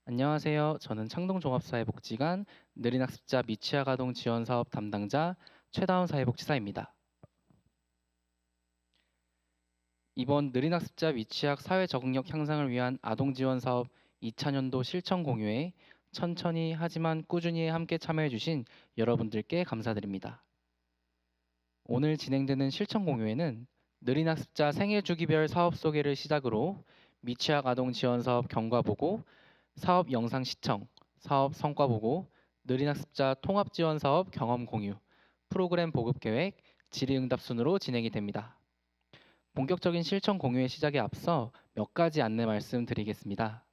안녕하세요. 저는 창동종합사회복지관 느린학습자 미취학 아동 지원 사업 담당자 최다운 사회복지사입니다. 이번 느린학습자 미취학 사회 적응력 향상을 위한 아동 지원 사업 2차년도 실천 공유에 천천히 하지만 꾸준히 함께 참여해 주신 여러분들께 감사드립니다. 오늘 진행되는 실천 공유에는 느린학습자 생애 주기별 사업 소개를 시작으로 미취학 아동 지원 사업 경과 보고, 사업 영상 시청, 사업 성과 보고, 느린학습자 통합 지원 사업 경험 공유, 프로그램 보급 계획, 질의응답 순으로 진행이 됩니다. 본격적인 실천 공유의 시작에 앞서 몇 가지 안내 말씀드리겠습니다.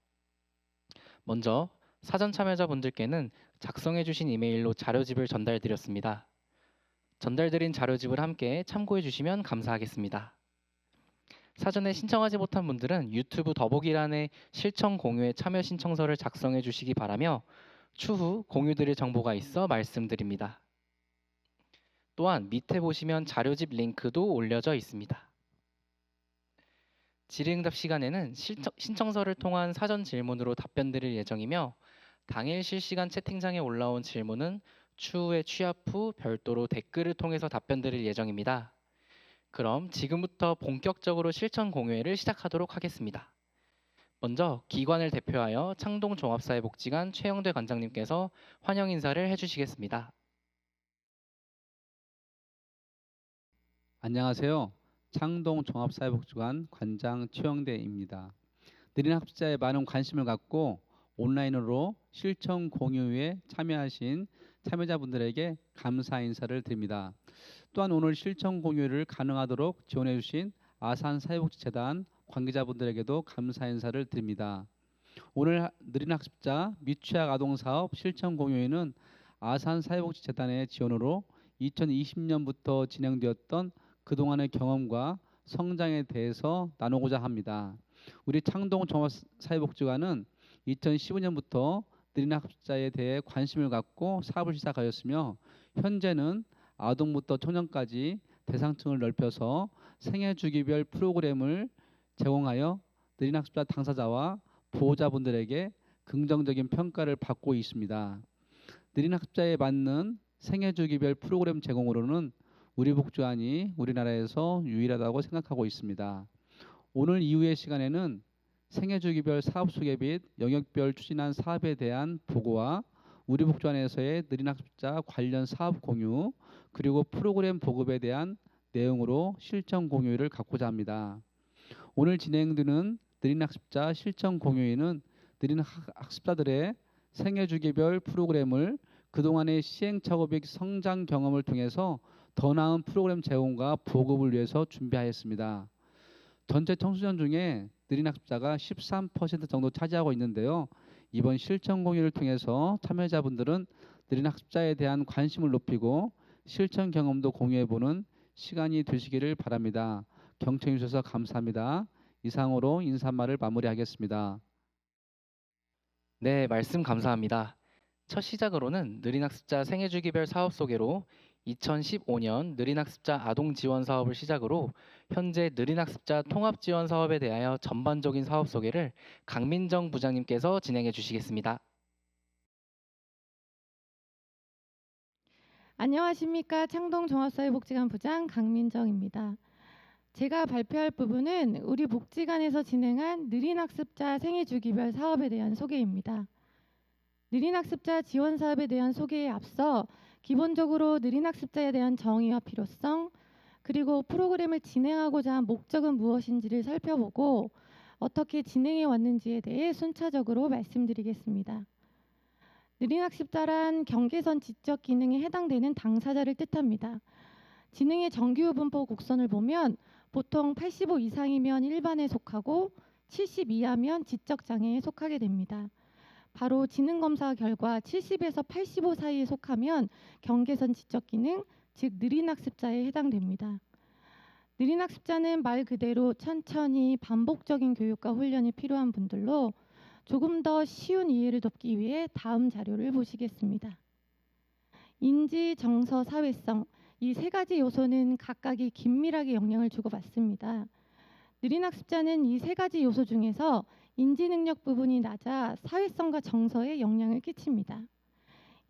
먼저 사전 참여자분들께는 작성해주신 이메일로 자료집을 전달드렸습니다. 전달드린 자료집을 함께 참고해 주시면 감사하겠습니다. 사전에 신청하지 못한 분들은 유튜브 더보기란에 실천 공유에 참여 신청서를 작성해 주시기 바라며 추후 공유드릴 정보가 있어 말씀드립니다. 또한 밑에 보시면 자료집 링크도 올려져 있습니다. 질의응답 시간에는 신청서를 통한 사전 질문으로 답변 드릴 예정이며 당일 실시간 채팅창에 올라온 질문은 추후에 취합 후 별도로 댓글을 통해서 답변 드릴 예정입니다. 그럼 지금부터 본격적으로 실천 공유회를 시작하도록 하겠습니다. 먼저 기관을 대표하여 창동종합사회복지관 최영대 관장님께서 환영 인사를 해주시겠습니다. 안녕하세요. 창동종합사회복지관 관장 최영대입니다. 느린 학습자에 많은 관심을 갖고 온라인으로 실천 공유에 참여하신 참여자분들에게 감사 인사를 드립니다. 또한 오늘 실천 공유를 가능하도록 지원해 주신 아산사회복지재단 관계자분들에게도 감사 인사를 드립니다. 오늘 느린 학습자 미취학 아동 사업 실천 공유회는 아산사회복지재단의 지원으로 2020년부터 진행되었던 그동안의 경험과 성장에 대해서 나누고자 합니다. 우리 창동종합사회복지관은 2015년부터 느린 학습자에 대해 관심을 갖고 사업을 시작하였으며 현재는 아동부터 청년까지 대상층을 넓혀서 생애주기별 프로그램을 제공하여 느린 학습자 당사자와 보호자분들에게 긍정적인 평가를 받고 있습니다. 느린 학습자에 맞는 생애주기별 프로그램 제공으로는 우리 복지관이 우리나라에서 유일하다고 생각하고 있습니다. 오늘 이후의 시간에는 생애주기별 사업 소개 및 영역별 추진한 사업에 대한 보고와 우리 복지관에서의 느린 학습자 관련 사업 공유 그리고 프로그램 보급에 대한 내용으로 실천 공유를 갖고자 합니다. 오늘 진행되는 느린 학습자 실천 공유회는 느린 학습자들의 생애주기별 프로그램을 그동안의 시행착오적 성장 경험을 통해서 더 나은 프로그램 제공과 보급을 위해서 준비하였습니다. 전체 청소년 중에 느린 학습자가 13% 정도 차지하고 있는데요. 이번 실천 공유를 통해서 참여자분들은 느린 학습자에 대한 관심을 높이고 실천 경험도 공유해보는 시간이 되시기를 바랍니다. 경청해 주셔서 감사합니다. 이상으로 인사말을 마무리하겠습니다. 네, 말씀 감사합니다. 첫 시작으로는 느린학습자 생애주기별 사업 소개로 2015년 느린학습자 아동 지원 사업을 시작으로 현재 느린학습자 통합 지원 사업에 대하여 전반적인 사업 소개를 강민정 부장님께서 진행해 주시겠습니다. 안녕하십니까. 창동종합사회복지관 부장 강민정입니다. 제가 발표할 부분은 우리 복지관에서 진행한 느린학습자 생애주기별 사업에 대한 소개입니다. 느린학습자 지원 사업에 대한 소개에 앞서 기본적으로 느린학습자에 대한 정의와 필요성, 그리고 프로그램을 진행하고자 한 목적은 무엇인지를 살펴보고 어떻게 진행해 왔는지에 대해 순차적으로 말씀드리겠습니다. 느린학습자란 경계선 지적 기능에 해당되는 당사자를 뜻합니다. 지능의 정규 분포 곡선을 보면 보통 85 이상이면 일반에 속하고 70 이하면 지적장애에 속하게 됩니다. 바로 지능검사 결과 70에서 85 사이에 속하면 경계선 지적 기능, 즉 느린학습자에 해당됩니다. 느린학습자는 말 그대로 천천히 반복적인 교육과 훈련이 필요한 분들로 조금 더 쉬운 이해를 돕기 위해 다음 자료를 보시겠습니다. 인지, 정서, 사회성 이 세 가지 요소는 각각이 긴밀하게 영향을 주고받습니다. 느린 학습자는 이 세 가지 요소 중에서 인지 능력 부분이 낮아 사회성과 정서에 영향을 끼칩니다.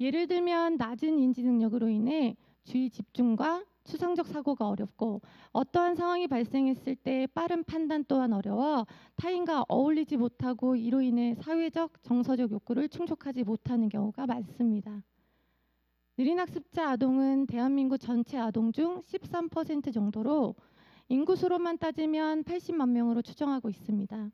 예를 들면 낮은 인지 능력으로 인해 주의 집중과 추상적 사고가 어렵고 어떠한 상황이 발생했을 때 빠른 판단 또한 어려워 타인과 어울리지 못하고 이로 인해 사회적, 정서적 욕구를 충족하지 못하는 경우가 많습니다. 느린 학습자 아동은 대한민국 전체 아동 중 13% 정도로 인구수로만 따지면 80만 명으로 추정하고 있습니다.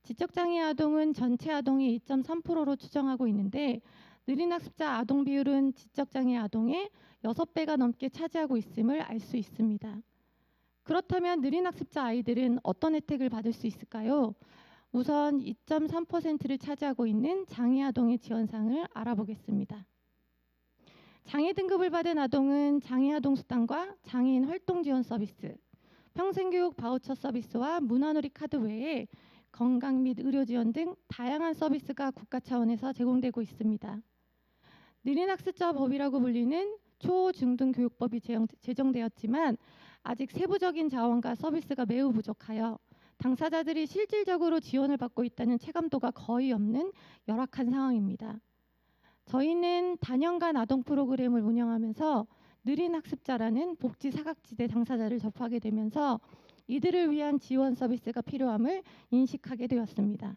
지적장애 아동은 전체 아동의 2.3%로 추정하고 있는데 느린 학습자 아동 비율은 지적장애 아동의 6배가 넘게 차지하고 있음을 알 수 있습니다. 그렇다면 느린 학습자 아이들은 어떤 혜택을 받을 수 있을까요? 우선 2.3%를 차지하고 있는 장애 아동의 지원사항을 알아보겠습니다. 장애 등급을 받은 아동은 장애 아동 수당과 장애인 활동 지원 서비스, 평생교육 바우처 서비스와 문화놀이 카드 외에 건강 및 의료 지원 등 다양한 서비스가 국가 차원에서 제공되고 있습니다. 느린 학습자 법이라고 불리는 초, 중, 등 교육법이 제정되었지만 아직 세부적인 자원과 서비스가 매우 부족하여 당사자들이 실질적으로 지원을 받고 있다는 체감도가 거의 없는 열악한 상황입니다. 저희는 다년간 아동 프로그램을 운영하면서 느린 학습자라는 복지 사각지대 당사자를 접하게 되면서 이들을 위한 지원 서비스가 필요함을 인식하게 되었습니다.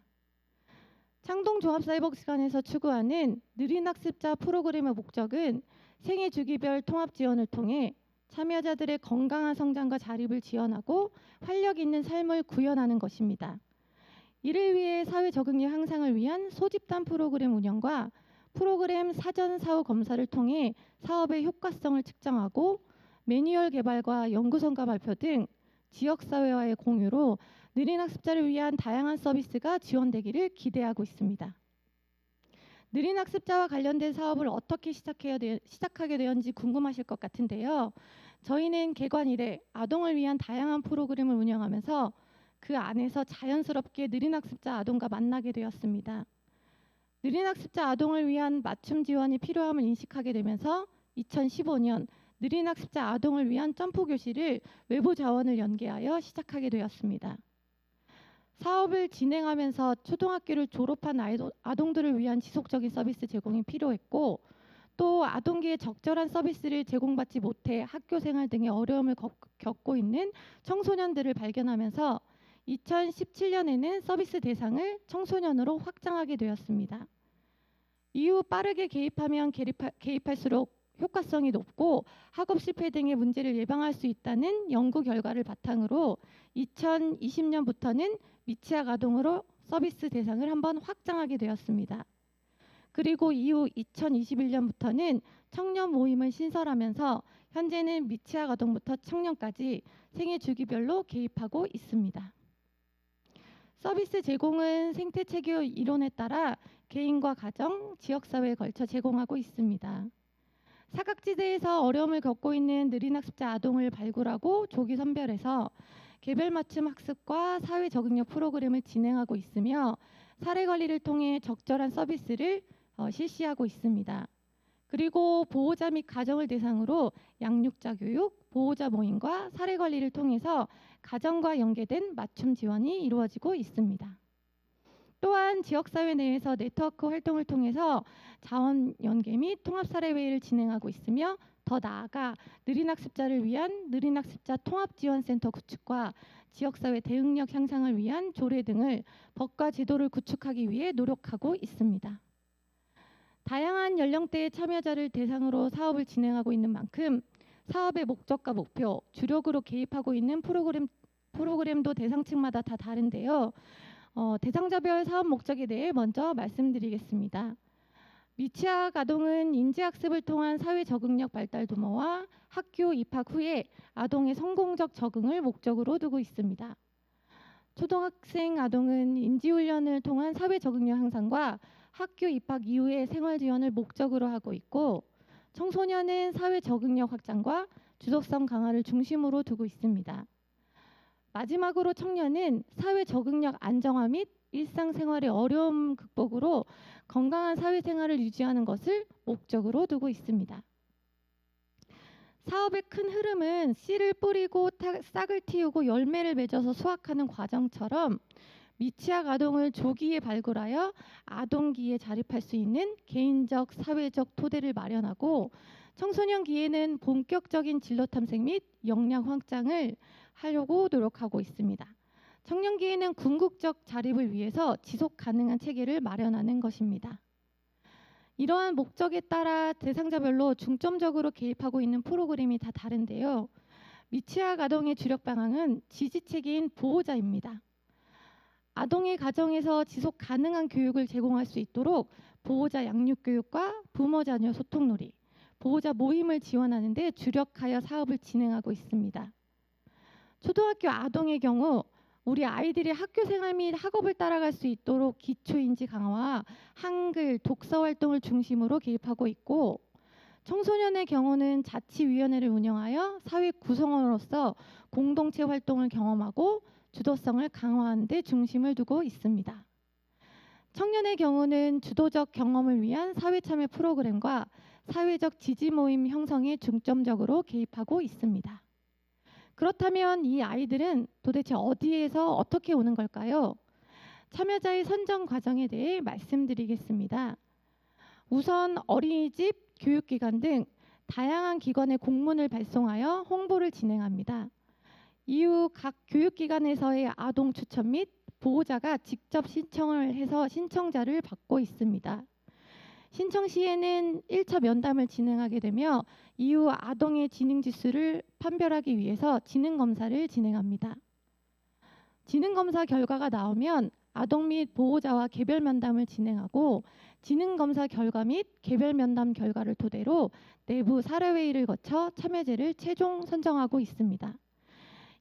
창동 종합사회복지관에서 추구하는 느린 학습자 프로그램의 목적은 생애 주기별 통합 지원을 통해 참여자들의 건강한 성장과 자립을 지원하고 활력 있는 삶을 구현하는 것입니다. 이를 위해 사회 적응력 향상을 위한 소집단 프로그램 운영과 프로그램 사전 사후 검사를 통해 사업의 효과성을 측정하고 매뉴얼 개발과 연구 성과 발표 등 지역사회와의 공유로 느린 학습자를 위한 다양한 서비스가 지원되기를 기대하고 있습니다. 느린 학습자와 관련된 사업을 어떻게 시작하게 되었는지 궁금하실 것 같은데요. 저희는 개관 이래 아동을 위한 다양한 프로그램을 운영하면서 그 안에서 자연스럽게 느린 학습자 아동과 만나게 되었습니다. 느린 학습자 아동을 위한 맞춤 지원이 필요함을 인식하게 되면서 2015년 느린 학습자 아동을 위한 점프 교실을 외부 자원을 연계하여 시작하게 되었습니다. 사업을 진행하면서 초등학교를 졸업한 아동들을 위한 지속적인 서비스 제공이 필요했고 또 아동기에 적절한 서비스를 제공받지 못해 학교 생활 등의 어려움을 겪고 있는 청소년들을 발견하면서 2017년에는 서비스 대상을 청소년으로 확장하게 되었습니다. 이후 빠르게 개입할수록 효과성이 높고 학업 실패 등의 문제를 예방할 수 있다는 연구 결과를 바탕으로 2020년부터는 미취학 아동으로 서비스 대상을 한번 확장하게 되었습니다. 그리고 이후 2021년부터는 청년 모임을 신설하면서 현재는 미취학 아동부터 청년까지 생애 주기별로 개입하고 있습니다. 서비스 제공은 생태체계 이론에 따라 개인과 가정, 지역사회에 걸쳐 제공하고 있습니다. 사각지대에서 어려움을 겪고 있는 느린 학습자 아동을 발굴하고 조기 선별해서 개별 맞춤 학습과 사회 적응력 프로그램을 진행하고 있으며 사례 관리를 통해 적절한 서비스를 실시하고 있습니다. 그리고 보호자 및 가정을 대상으로 양육자 교육, 보호자 모임과 사례 관리를 통해서 가정과 연계된 맞춤 지원이 이루어지고 있습니다. 또한 지역사회 내에서 네트워크 활동을 통해서 자원 연계 및 통합사례회의를 진행하고 있으며 더 나아가 느린 학습자를 위한 느린 학습자 통합지원센터 구축과 지역사회 대응력 향상을 위한 조례 등을 법과 제도를 구축하기 위해 노력하고 있습니다. 다양한 연령대의 참여자를 대상으로 사업을 진행하고 있는 만큼 사업의 목적과 목표, 주력으로 개입하고 있는 프로그램도 대상층마다 다 다른데요. 대상자별 사업 목적에 대해 먼저 말씀드리겠습니다. 미취학 아동은 인지학습을 통한 사회 적응력 발달 도모와 학교 입학 후에 아동의 성공적 적응을 목적으로 두고 있습니다. 초등학생 아동은 인지훈련을 통한 사회 적응력 향상과 학교 입학 이후의 생활 지원을 목적으로 하고 있고 청소년은 사회 적응력 확장과 주도성 강화를 중심으로 두고 있습니다. 마지막으로 청년은 사회 적응력 안정화 및 일상생활의 어려움 극복으로 건강한 사회생활을 유지하는 것을 목적으로 두고 있습니다. 사업의 큰 흐름은 씨를 뿌리고 싹을 틔우고 열매를 맺어서 수확하는 과정처럼 미취학 아동을 조기에 발굴하여 아동기에 자립할 수 있는 개인적, 사회적 토대를 마련하고 청소년기에는 본격적인 진로 탐색 및 역량 확장을 하려고 노력하고 있습니다. 청년기에는 궁극적 자립을 위해서 지속 가능한 체계를 마련하는 것입니다. 이러한 목적에 따라 대상자별로 중점적으로 개입하고 있는 프로그램이 다 다른데요. 미취학 아동의 주력 방향은 지지체계인 보호자입니다. 아동의 가정에서 지속 가능한 교육을 제공할 수 있도록 보호자 양육 교육과 부모 자녀 소통 놀이, 보호자 모임을 지원하는 데 주력하여 사업을 진행하고 있습니다. 초등학교 아동의 경우 우리 아이들이 학교 생활 및 학업을 따라갈 수 있도록 기초인지 강화와 한글, 독서 활동을 중심으로 개입하고 있고, 청소년의 경우는 자치위원회를 운영하여 사회 구성원으로서 공동체 활동을 경험하고 주도성을 강화하는 데 중심을 두고 있습니다. 청년의 경우는 주도적 경험을 위한 사회참여 프로그램과 사회적 지지 모임 형성에 중점적으로 개입하고 있습니다. 그렇다면 이 아이들은 도대체 어디에서 어떻게 오는 걸까요? 참여자의 선정 과정에 대해 말씀드리겠습니다. 우선 어린이집, 교육기관 등 다양한 기관에 공문을 발송하여 홍보를 진행합니다. 이후 각 교육기관에서의 아동 추천 및 보호자가 직접 신청을 해서 신청자를 받고 있습니다. 신청 시에는 1차 면담을 진행하게 되며 이후 아동의 지능지수를 판별하기 위해서 지능검사를 진행합니다. 지능검사 결과가 나오면 아동 및 보호자와 개별 면담을 진행하고 지능검사 결과 및 개별 면담 결과를 토대로 내부 사례회의를 거쳐 참여자를 최종 선정하고 있습니다.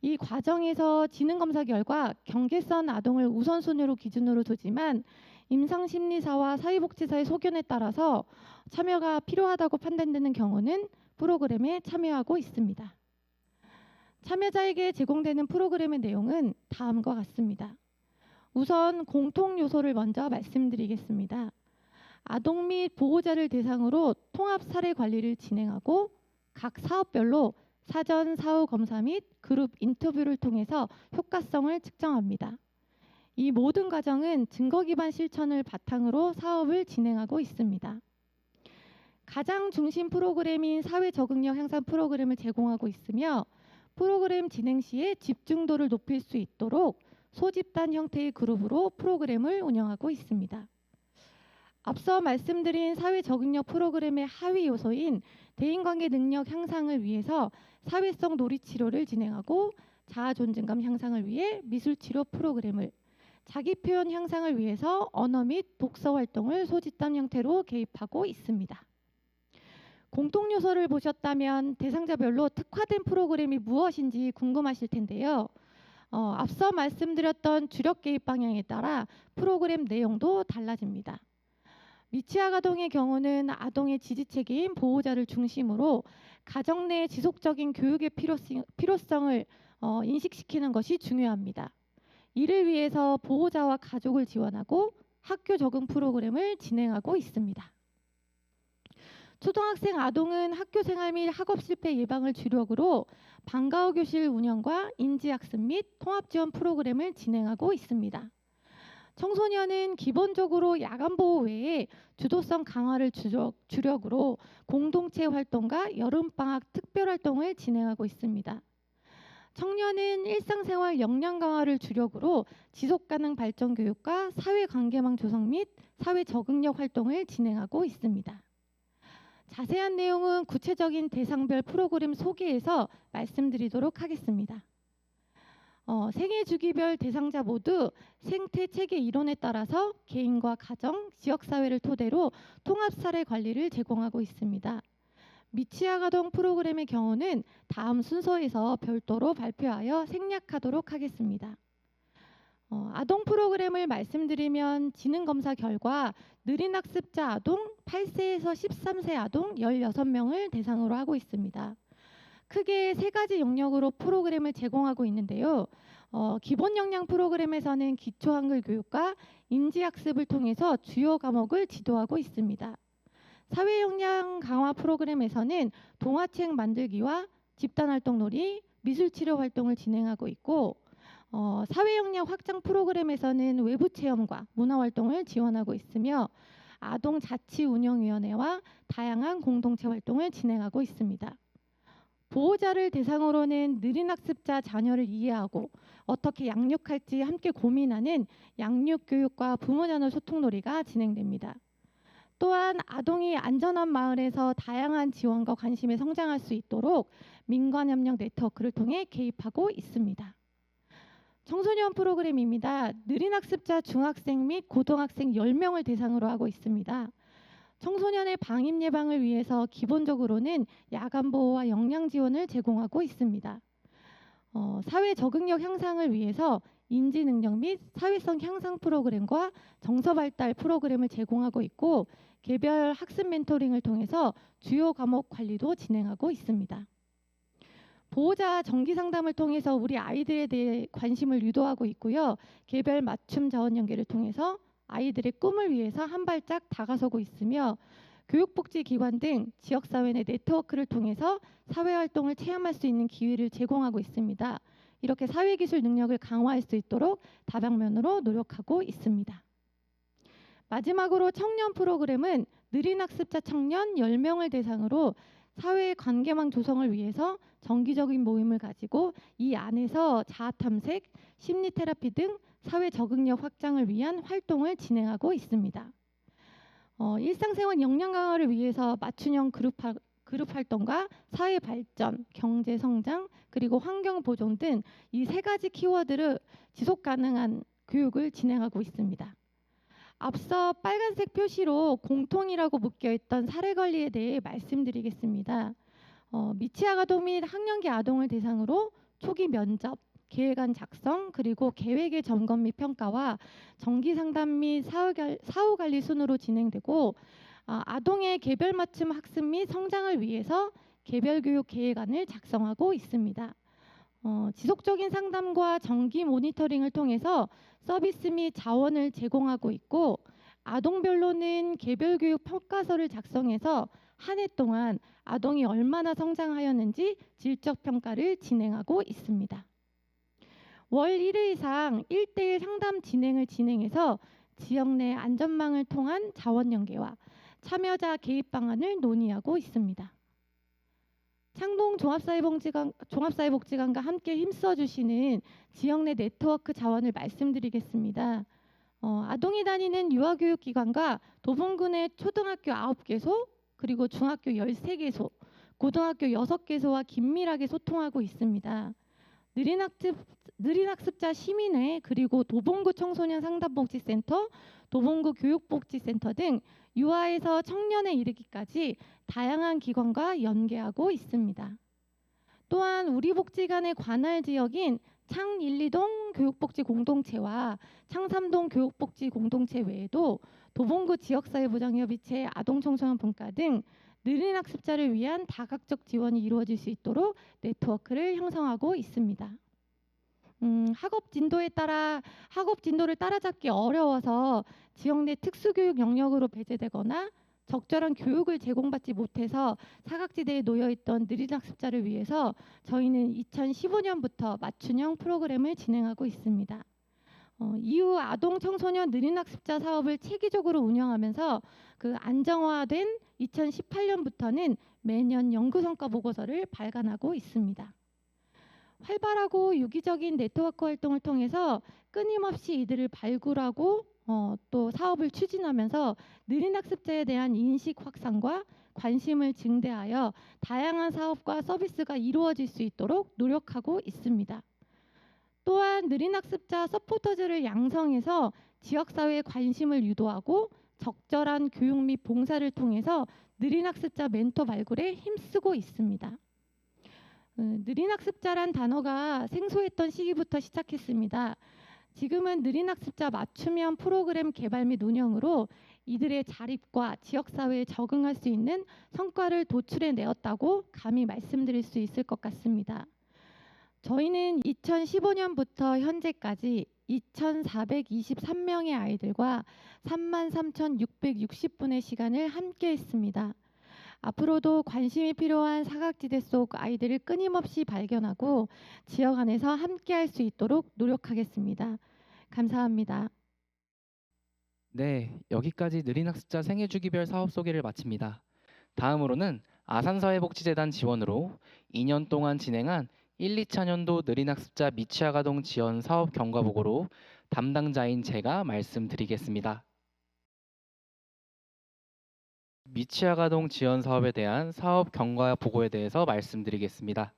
이 과정에서 지능검사 결과 경계선 아동을 우선순위로 기준으로 두지만 임상심리사와 사회복지사의 소견에 따라서 참여가 필요하다고 판단되는 경우는 프로그램에 참여하고 있습니다. 참여자에게 제공되는 프로그램의 내용은 다음과 같습니다. 우선 공통 요소를 먼저 말씀드리겠습니다. 아동 및 보호자를 대상으로 통합 사례 관리를 진행하고 각 사업별로 사전 사후 검사 및 그룹 인터뷰를 통해서 효과성을 측정합니다. 이 모든 과정은 증거 기반 실천을 바탕으로 사업을 진행하고 있습니다. 가장 중심 프로그램인 사회 적응력 향상 프로그램을 제공하고 있으며 프로그램 진행 시에 집중도를 높일 수 있도록 소집단 형태의 그룹으로 프로그램을 운영하고 있습니다. 앞서 말씀드린 사회 적응력 프로그램의 하위 요소인 대인관계 능력 향상을 위해서 사회성 놀이치료를 진행하고 자아 존중감 향상을 위해 미술치료 프로그램을, 자기 표현 향상을 위해서 언어 및 독서 활동을 소집단 형태로 개입하고 있습니다. 공통 요소를 보셨다면 대상자별로 특화된 프로그램이 무엇인지 궁금하실 텐데요. 앞서 말씀드렸던 주력 개입 방향에 따라 프로그램 내용도 달라집니다. 미취학 아동의 경우는 아동의 지지체계인 보호자를 중심으로 가정 내 지속적인 교육의 필요성을 인식시키는 것이 중요합니다. 이를 위해서 보호자와 가족을 지원하고 학교 적응 프로그램을 진행하고 있습니다. 초등학생 아동은 학교 생활 및 학업 실패 예방을 주력으로 방과후 교실 운영과 인지학습 및 통합지원 프로그램을 진행하고 있습니다. 청소년은 기본적으로 야간 보호 외에 주도성 강화를 주력으로 공동체 활동과 여름방학 특별활동을 진행하고 있습니다. 청년은 일상생활 역량 강화를 주력으로 지속가능 발전 교육과 사회관계망 조성 및 사회 적응력 활동을 진행하고 있습니다. 자세한 내용은 구체적인 대상별 프로그램 소개에서 말씀드리도록 하겠습니다. 생애 주기별 대상자 모두 생태 체계 이론에 따라서 개인과 가정, 지역사회를 토대로 통합 사례 관리를 제공하고 있습니다. 미취학 아동 프로그램의 경우는 다음 순서에서 별도로 발표하여 생략하도록 하겠습니다. 아동 프로그램을 말씀드리면 지능검사 결과 느린 학습자 아동 8세에서 13세 아동 16명을 대상으로 하고 있습니다. 크게 세 가지 영역으로 프로그램을 제공하고 있는데요. 기본 역량 프로그램에서는 기초 한글 교육과 인지학습을 통해서 주요 과목을 지도하고 있습니다. 사회 역량 강화 프로그램에서는 동화책 만들기와 집단활동 놀이, 미술치료 활동을 진행하고 있고 사회 역량 확장 프로그램에서는 외부 체험과 문화 활동을 지원하고 있으며 아동 자치운영위원회와 다양한 공동체 활동을 진행하고 있습니다. 보호자를 대상으로는 느린 학습자 자녀를 이해하고 어떻게 양육할지 함께 고민하는 양육교육과 부모자녀 소통놀이가 진행됩니다. 또한 아동이 안전한 마을에서 다양한 지원과 관심에 성장할 수 있도록 민관협력 네트워크를 통해 개입하고 있습니다. 청소년 프로그램입니다. 느린 학습자 중학생 및 고등학생 10명을 대상으로 하고 있습니다. 청소년의 방임 예방을 위해서 기본적으로는 야간 보호와 역량 지원을 제공하고 있습니다. 사회 적응력 향상을 위해서 인지 능력 및 사회성 향상 프로그램과 정서 발달 프로그램을 제공하고 있고 개별 학습 멘토링을 통해서 주요 과목 관리도 진행하고 있습니다. 보호자 정기 상담을 통해서 우리 아이들에 대해 관심을 유도하고 있고요. 개별 맞춤 자원 연계를 통해서 아이들의 꿈을 위해서 한 발짝 다가서고 있으며 교육복지기관 등 지역사회 내 네트워크를 통해서 사회활동을 체험할 수 있는 기회를 제공하고 있습니다. 이렇게 사회기술 능력을 강화할 수 있도록 다방면으로 노력하고 있습니다. 마지막으로 청년 프로그램은 느린 학습자 청년 10명을 대상으로 사회 관계망 조성을 위해서 정기적인 모임을 가지고 이 안에서 자아 탐색, 심리 테라피 등 사회 적응력 확장을 위한 활동을 진행하고 있습니다. 일상생활 역량 강화를 위해서 맞춤형 그룹 활동과 사회 발전, 경제 성장, 그리고 환경 보존 등 이 세 가지 키워드를 지속 가능한 교육을 진행하고 있습니다. 앞서 빨간색 표시로 공통이라고 묶여있던 사례 관리에 대해 말씀드리겠습니다. 미취학 아동 및 학령기 아동을 대상으로 초기 면접, 계획안 작성, 그리고 계획의 점검 및 평가와 정기 상담 및 사후 관리 순으로 진행되고 아동의 개별 맞춤 학습 및 성장을 위해서 개별 교육 계획안을 작성하고 있습니다. 지속적인 상담과 정기 모니터링을 통해서 서비스 및 자원을 제공하고 있고 아동별로는 개별 교육 평가서를 작성해서 한 해 동안 아동이 얼마나 성장하였는지 질적 평가를 진행하고 있습니다. 월 1회 이상 1대1 상담 진행해서 지역 내 안전망을 통한 자원 연계와 참여자 개입 방안을 논의하고 있습니다. 창동 종합사회복지관과 함께 힘써주시는 지역 내 네트워크 자원을 말씀드리겠습니다. 아동이 다니는 유아교육기관과 도봉군의 초등학교 9개소, 그리고 중학교 13개소, 고등학교 6개소와 긴밀하게 소통하고 있습니다. 느린 학습자 시민회, 그리고 도봉구 청소년 상담복지센터, 도봉구 교육복지센터 등 유아에서 청년에 이르기까지 다양한 기관과 연계하고 있습니다. 또한 우리 복지관의 관할 지역인 창 1, 2동 교육복지 공동체와 창 3동 교육복지 공동체 외에도 도봉구 지역사회보장협의체 아동청소년 분과 등 느린 학습자를 위한 다각적 지원이 이루어질 수 있도록 네트워크를 형성하고 있습니다. 학업 진도를 따라잡기 어려워서 지역 내 특수교육 영역으로 배제되거나 적절한 교육을 제공받지 못해서 사각지대에 놓여있던 느린 학습자를 위해서 저희는 2015년부터 맞춤형 프로그램을 진행하고 있습니다. 이후 아동 청소년 느린 학습자 사업을 체계적으로 운영하면서 그 안정화된 2018년부터는 매년 연구 성과 보고서를 발간하고 있습니다. 활발하고 유기적인 네트워크 활동을 통해서 끊임없이 이들을 발굴하고 또 사업을 추진하면서 느린 학습자에 대한 인식 확산과 관심을 증대하여 다양한 사업과 서비스가 이루어질 수 있도록 노력하고 있습니다. 또한 느린 학습자 서포터즈를 양성해서 지역사회에 관심을 유도하고 적절한 교육 및 봉사를 통해서 느린 학습자 멘토 발굴에 힘쓰고 있습니다. 느린 학습자란 단어가 생소했던 시기부터 시작했습니다. 지금은 느린 학습자 맞춤형 프로그램 개발 및 운영으로 이들의 자립과 지역사회에 적응할 수 있는 성과를 도출해 내었다고 감히 말씀드릴 수 있을 것 같습니다. 저희는 2015년부터 현재까지 2,423명의 아이들과 33,660분의 시간을 함께 했습니다. 앞으로도 관심이 필요한 사각지대 속 아이들을 끊임없이 발견하고 지역 안에서 함께할 수 있도록 노력하겠습니다. 감사합니다. 네, 여기까지 느린학습자 생애주기별 사업 소개를 마칩니다. 다음으로는 아산사회복지재단 지원으로 2년 동안 진행한 1, 2차년도 느린학습자 미취학아동 지원 사업 경과보고로 담당자인 제가 말씀드리겠습니다. 미취학아동 지원 사업에 대한 사업 경과 보고에 대해서 말씀드리겠습니다.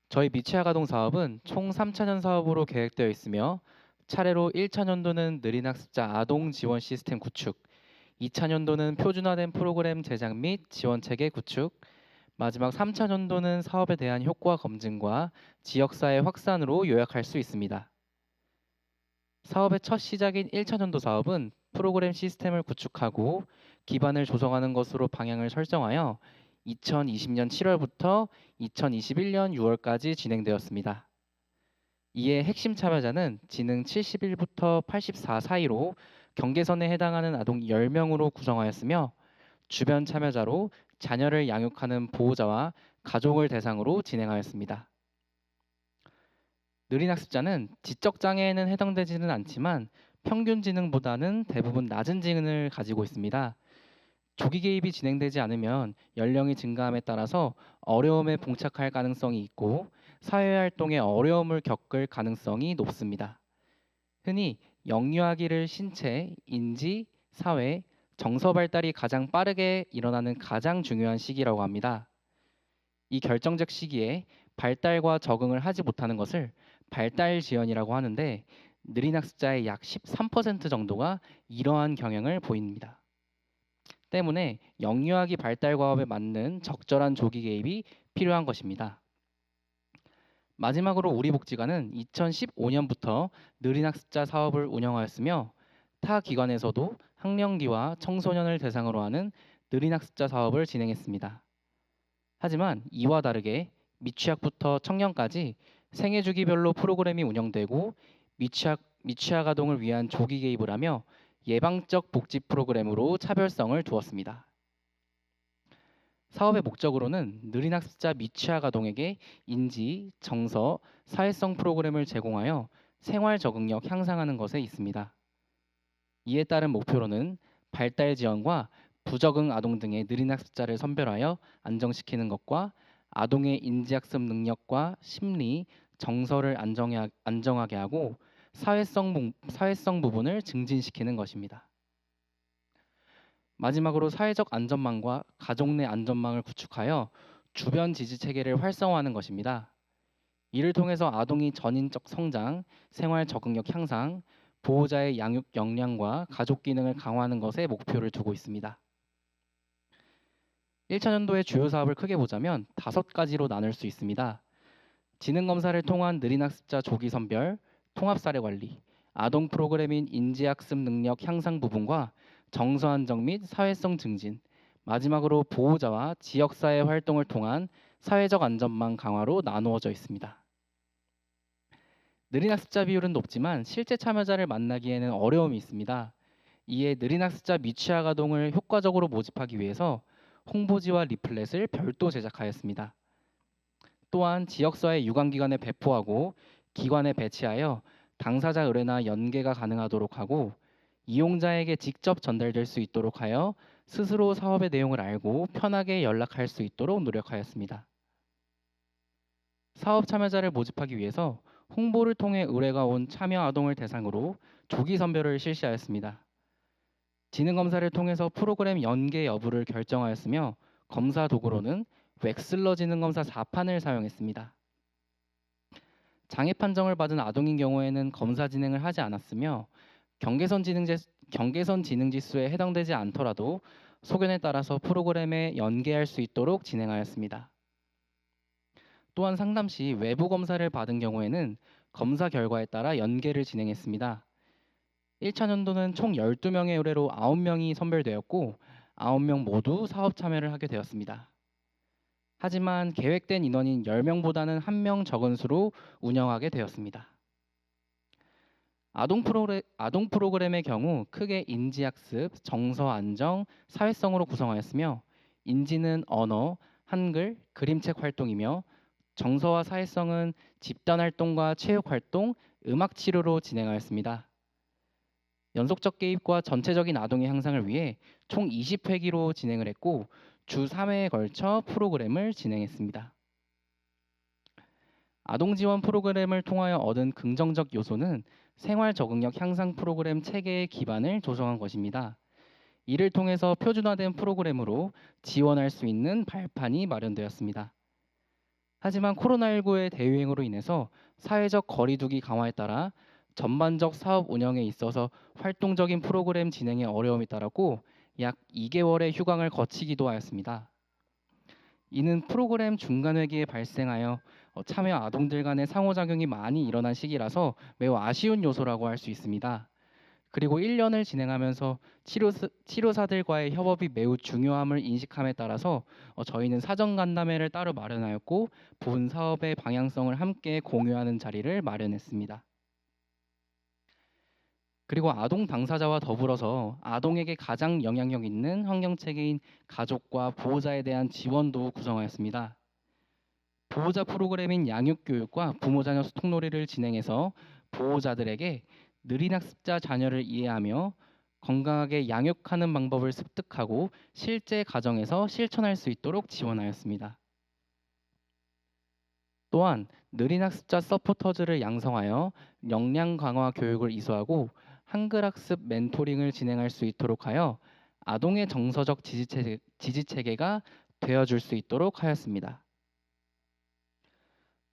저희 미취학아동 사업은 총 3차년 사업으로 계획되어 있으며 차례로 1차년도는 느린학습자 아동 지원 시스템 구축, 2차년도는 표준화된 프로그램 제작 및 지원 체계 구축, 마지막 3차년도는 사업에 대한 효과 검증과 지역사회 확산으로 요약할 수 있습니다. 사업의 첫 시작인 1차년도 사업은 프로그램 시스템을 구축하고 기반을 조성하는 것으로 방향을 설정하여 2020년 7월부터 2021년 6월까지 진행되었습니다. 이에 핵심 참여자는 지능 71부터 84 사이로 경계선에 해당하는 아동 10명으로 구성하였으며 주변 참여자로 자녀를 양육하는 보호자와 가족을 대상으로 진행하였습니다. 느린학습자는 지적장애에는 해당되지는 않지만 평균 지능보다는 대부분 낮은 지능을 가지고 있습니다. 조기 개입이 진행되지 않으면 연령이 증가함에 따라서 어려움에 봉착할 가능성이 있고 사회활동에 어려움을 겪을 가능성이 높습니다. 흔히 영유아기를 신체, 인지, 사회, 정서 발달이 가장 빠르게 일어나는 가장 중요한 시기라고 합니다. 이 결정적 시기에 발달과 적응을 하지 못하는 것을 발달 지연이라고 하는데 느린 학습자의 약 13% 정도가 이러한 경향을 보입니다. 때문에 영유아기 발달 과업에 맞는 적절한 조기 개입이 필요한 것입니다. 마지막으로 우리 복지관은 2015년부터 느린 학습자 사업을 운영하였으며 타 기관에서도 학령기와 청소년을 대상으로 하는 느린 학습자 사업을 진행했습니다. 하지만 이와 다르게 미취학부터 청년까지 생애주기별로 프로그램이 운영되고 미취학 아동을 위한 조기 개입을 하며 예방적 복지 프로그램으로 차별성을 두었습니다. 사업의 목적으로는 느린 학습자 미취학 아동에게 인지, 정서, 사회성 프로그램을 제공하여 생활 적응력 향상하는 것에 있습니다. 이에 따른 목표로는 발달 지원과 부적응 아동 등의 느린 학습자를 선별하여 안정시키는 것과 아동의 인지학습 능력과 심리, 정서를 안정하게 하고 사회성 부분을 증진시키는 것입니다. 마지막으로 사회적 안전망과 가족 내 안전망을 구축하여 주변 지지 체계를 활성화하는 것입니다. 이를 통해서 아동이 전인적 성장, 생활 적응력 향상, 보호자의 양육 역량과 가족 기능을 강화하는 것에 목표를 두고 있습니다. 1차년도의 주요 사업을 크게 보자면 5가지로 나눌 수 있습니다. 지능검사를 통한 느린 학습자 조기 선별, 통합사례 관리, 아동 프로그램인 인지학습 능력 향상 부분과 정서 안정 및 사회성 증진, 마지막으로 보호자와 지역사회 활동을 통한 사회적 안전망 강화로 나누어져 있습니다. 느린 학습자 비율은 높지만 실제 참여자를 만나기에는 어려움이 있습니다. 이에 느린 학습자 미취학 아동을 효과적으로 모집하기 위해서 홍보지와 리플렛을 별도 제작하였습니다. 또한 지역사회 유관기관에 배포하고 기관에 배치하여 당사자 의뢰나 연계가 가능하도록 하고 이용자에게 직접 전달될 수 있도록 하여 스스로 사업의 내용을 알고 편하게 연락할 수 있도록 노력하였습니다. 사업 참여자를 모집하기 위해서 홍보를 통해 의뢰가 온 참여 아동을 대상으로 조기 선별을 실시하였습니다. 지능검사를 통해서 프로그램 연계 여부를 결정하였으며 검사 도구로는 웩슬러 지능검사 4판을 사용했습니다. 장애 판정을 받은 아동인 경우에는 검사 진행을 하지 않았으며 경계선 지능 지수에 해당되지 않더라도 소견에 따라서 프로그램에 연계할 수 있도록 진행하였습니다. 또한 상담 시 외부 검사를 받은 경우에는 검사 결과에 따라 연계를 진행했습니다. 1차년도는 총 12명의 의뢰로 9명이 선별되었고 9명 모두 사업 참여를 하게 되었습니다. 하지만 계획된 인원인 10명보다는 1명 적은 수로 운영하게 되었습니다. 아동 프로그램의 경우 크게 인지학습, 정서 안정, 사회성으로 구성하였으며 인지는 언어, 한글, 그림책 활동이며 정서와 사회성은 집단 활동과 체육 활동, 음악 치료로 진행하였습니다. 연속적 개입과 전체적인 아동의 향상을 위해 총 20회기로 진행을 했고 주 3회에 걸쳐 프로그램을 진행했습니다. 아동 지원 프로그램을 통하여 얻은 긍정적 요소는 생활 적응력 향상 프로그램 체계의 기반을 조성한 것입니다. 이를 통해서 표준화된 프로그램으로 지원할 수 있는 발판이 마련되었습니다. 하지만 코로나19의 대유행으로 인해서 사회적 거리두기 강화에 따라 전반적 사업 운영에 있어서 활동적인 프로그램 진행에 어려움이 따랐고 약 2개월의 휴강을 거치기도 하였습니다. 이는 프로그램 중간 회기에 발생하여 참여 아동들 간의 상호작용이 많이 일어난 시기라서 매우 아쉬운 요소라고 할 수 있습니다. 그리고 1년을 진행하면서 치료사들과의 협업이 매우 중요함을 인식함에 따라서 저희는 사전 간담회를 따로 마련하였고 본 사업의 방향성을 함께 공유하는 자리를 마련했습니다. 그리고 아동 당사자와 더불어서 아동에게 가장 영향력 있는 환경체계인 가족과 보호자에 대한 지원도 구성하였습니다. 보호자 프로그램인 양육교육과 부모자녀 소통놀이를 진행해서 보호자들에게 느린 학습자 자녀를 이해하며 건강하게 양육하는 방법을 습득하고 실제 가정에서 실천할 수 있도록 지원하였습니다. 또한 느린 학습자 서포터즈를 양성하여 역량 강화 교육을 이수하고 한글 학습 멘토링을 진행할 수 있도록 하여 아동의 정서적 지지체계가 되어줄 수 있도록 하였습니다.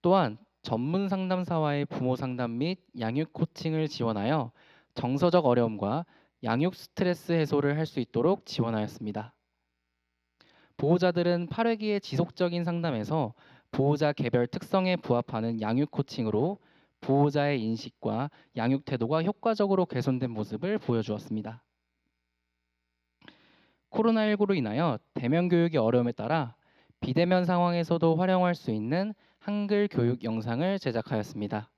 또한 전문 상담사와의 부모 상담 및 양육 코칭을 지원하여 정서적 어려움과 양육 스트레스 해소를 할 수 있도록 지원하였습니다. 보호자들은 8회기의 지속적인 상담에서 보호자 개별 특성에 부합하는 양육 코칭으로 보호자의 인식과 양육 태도가 효과적으로 개선된 모습을 보여주었습니다. 코로나19로 인하여 대면 교육의 어려움에 따라 비대면 상황에서도 활용할 수 있는 한글 교육 영상을 제작하였습니다.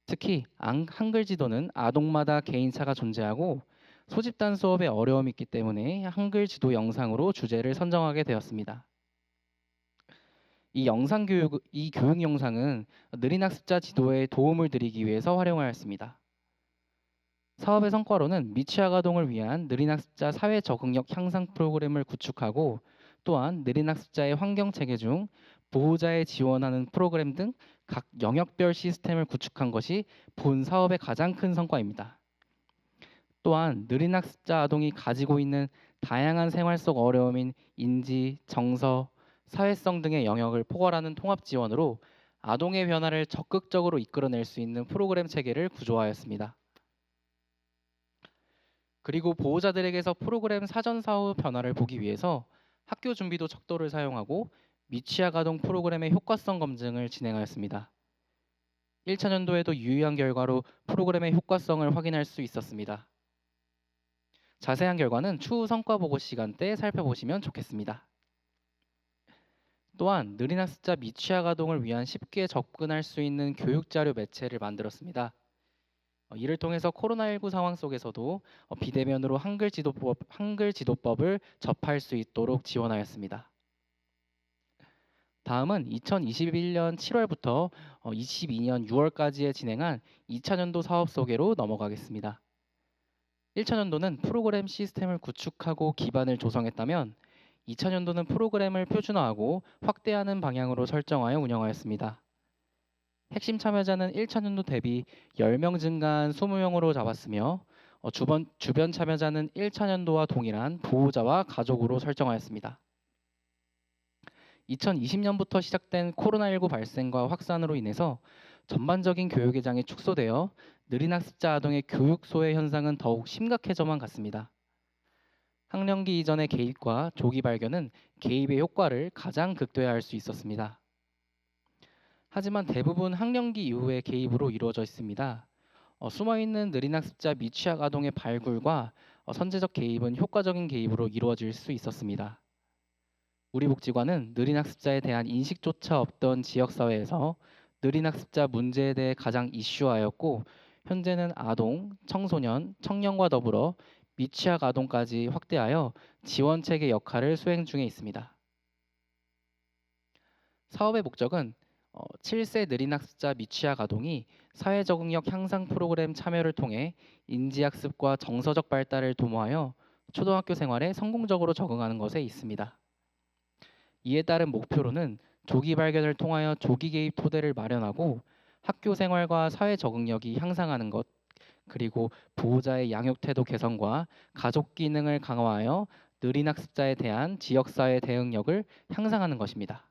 특히 한글 지도는 아동마다 개인차가 존재하고 소집단 수업에 어려움이 있기 때문에 한글 지도 영상으로 주제를 선정하게 되었습니다. 이 교육 영상은 느린 학습자 지도에 도움을 드리기 위해서 활용하였습니다. 사업의 성과로는 미취학 아동을 위한 느린 학습자 사회 적응력 향상 프로그램을 구축하고 또한 느린 학습자의 환경 체계 중 보호자에 지원하는 프로그램 등 각 영역별 시스템을 구축한 것이 본 사업의 가장 큰 성과입니다. 또한 느린 학습자 아동이 가지고 있는 다양한 생활 속 어려움인 인지, 정서, 사회성 등의 영역을 포괄하는 통합 지원으로 아동의 변화를 적극적으로 이끌어낼 수 있는 프로그램 체계를 구조하였습니다. 그리고 보호자들에게서 프로그램 사전 사후 변화를 보기 위해서 학교 준비도 척도를 사용하고 미취학 아동 프로그램의 효과성 검증을 진행하였습니다. 1차 년도에도 유의한 결과로 프로그램의 효과성을 확인할 수 있었습니다. 자세한 결과는 추후 성과 보고 시간 때 살펴보시면 좋겠습니다. 또한 느린 학습자 미취학 아동을 위한 쉽게 접근할 수 있는 교육자료 매체를 만들었습니다. 이를 통해서 코로나19 상황 속에서도 비대면으로 한글 지도법을 접할 수 있도록 지원하였습니다. 다음은 2021년 7월부터 22년 6월까지에 진행한 2차 년도 사업 소개로 넘어가겠습니다. 1차 년도는 프로그램 시스템을 구축하고 기반을 조성했다면 2차 년도는 프로그램을 표준화하고 확대하는 방향으로 설정하여 운영하였습니다. 핵심 참여자는 1차 년도 대비 10명 증가한 20명으로 잡았으며 주변 참여자는 1차 년도와 동일한 보호자와 가족으로 설정하였습니다. 2020년부터 시작된 코로나19 발생과 확산으로 인해서 전반적인 교육 예장이 축소되어 느린 학습자 아동의 교육 소외 현상은 더욱 심각해져만 갔습니다. 학령기 이전의 개입과 조기 발견은 개입의 효과를 가장 극대화할 수 있었습니다. 하지만 대부분 학령기 이후의 개입으로 이루어져 있습니다. 숨어있는 느린 학습자 미취학 아동의 발굴과 선제적 개입은 효과적인 개입으로 이루어질 수 있었습니다. 우리 복지관은 느린 학습자에 대한 인식조차 없던 지역사회에서 느린 학습자 문제에 대해 가장 이슈화하였고 현재는 아동, 청소년, 청년과 더불어 미취학 아동까지 확대하여 지원 체계 역할을 수행 중에 있습니다. 사업의 목적은 7세 느린 학습자 미취학 아동이 사회 적응력 향상 프로그램 참여를 통해 인지학습과 정서적 발달을 도모하여 초등학교 생활에 성공적으로 적응하는 것에 있습니다. 이에 따른 목표로는 조기 발견을 통하여 조기 개입 토대를 마련하고 학교 생활과 사회 적응력이 향상하는 것, 그리고 보호자의 양육 태도 개선과 가족 기능을 강화하여 느린 학습자에 대한 지역사회 대응력을 향상하는 것입니다.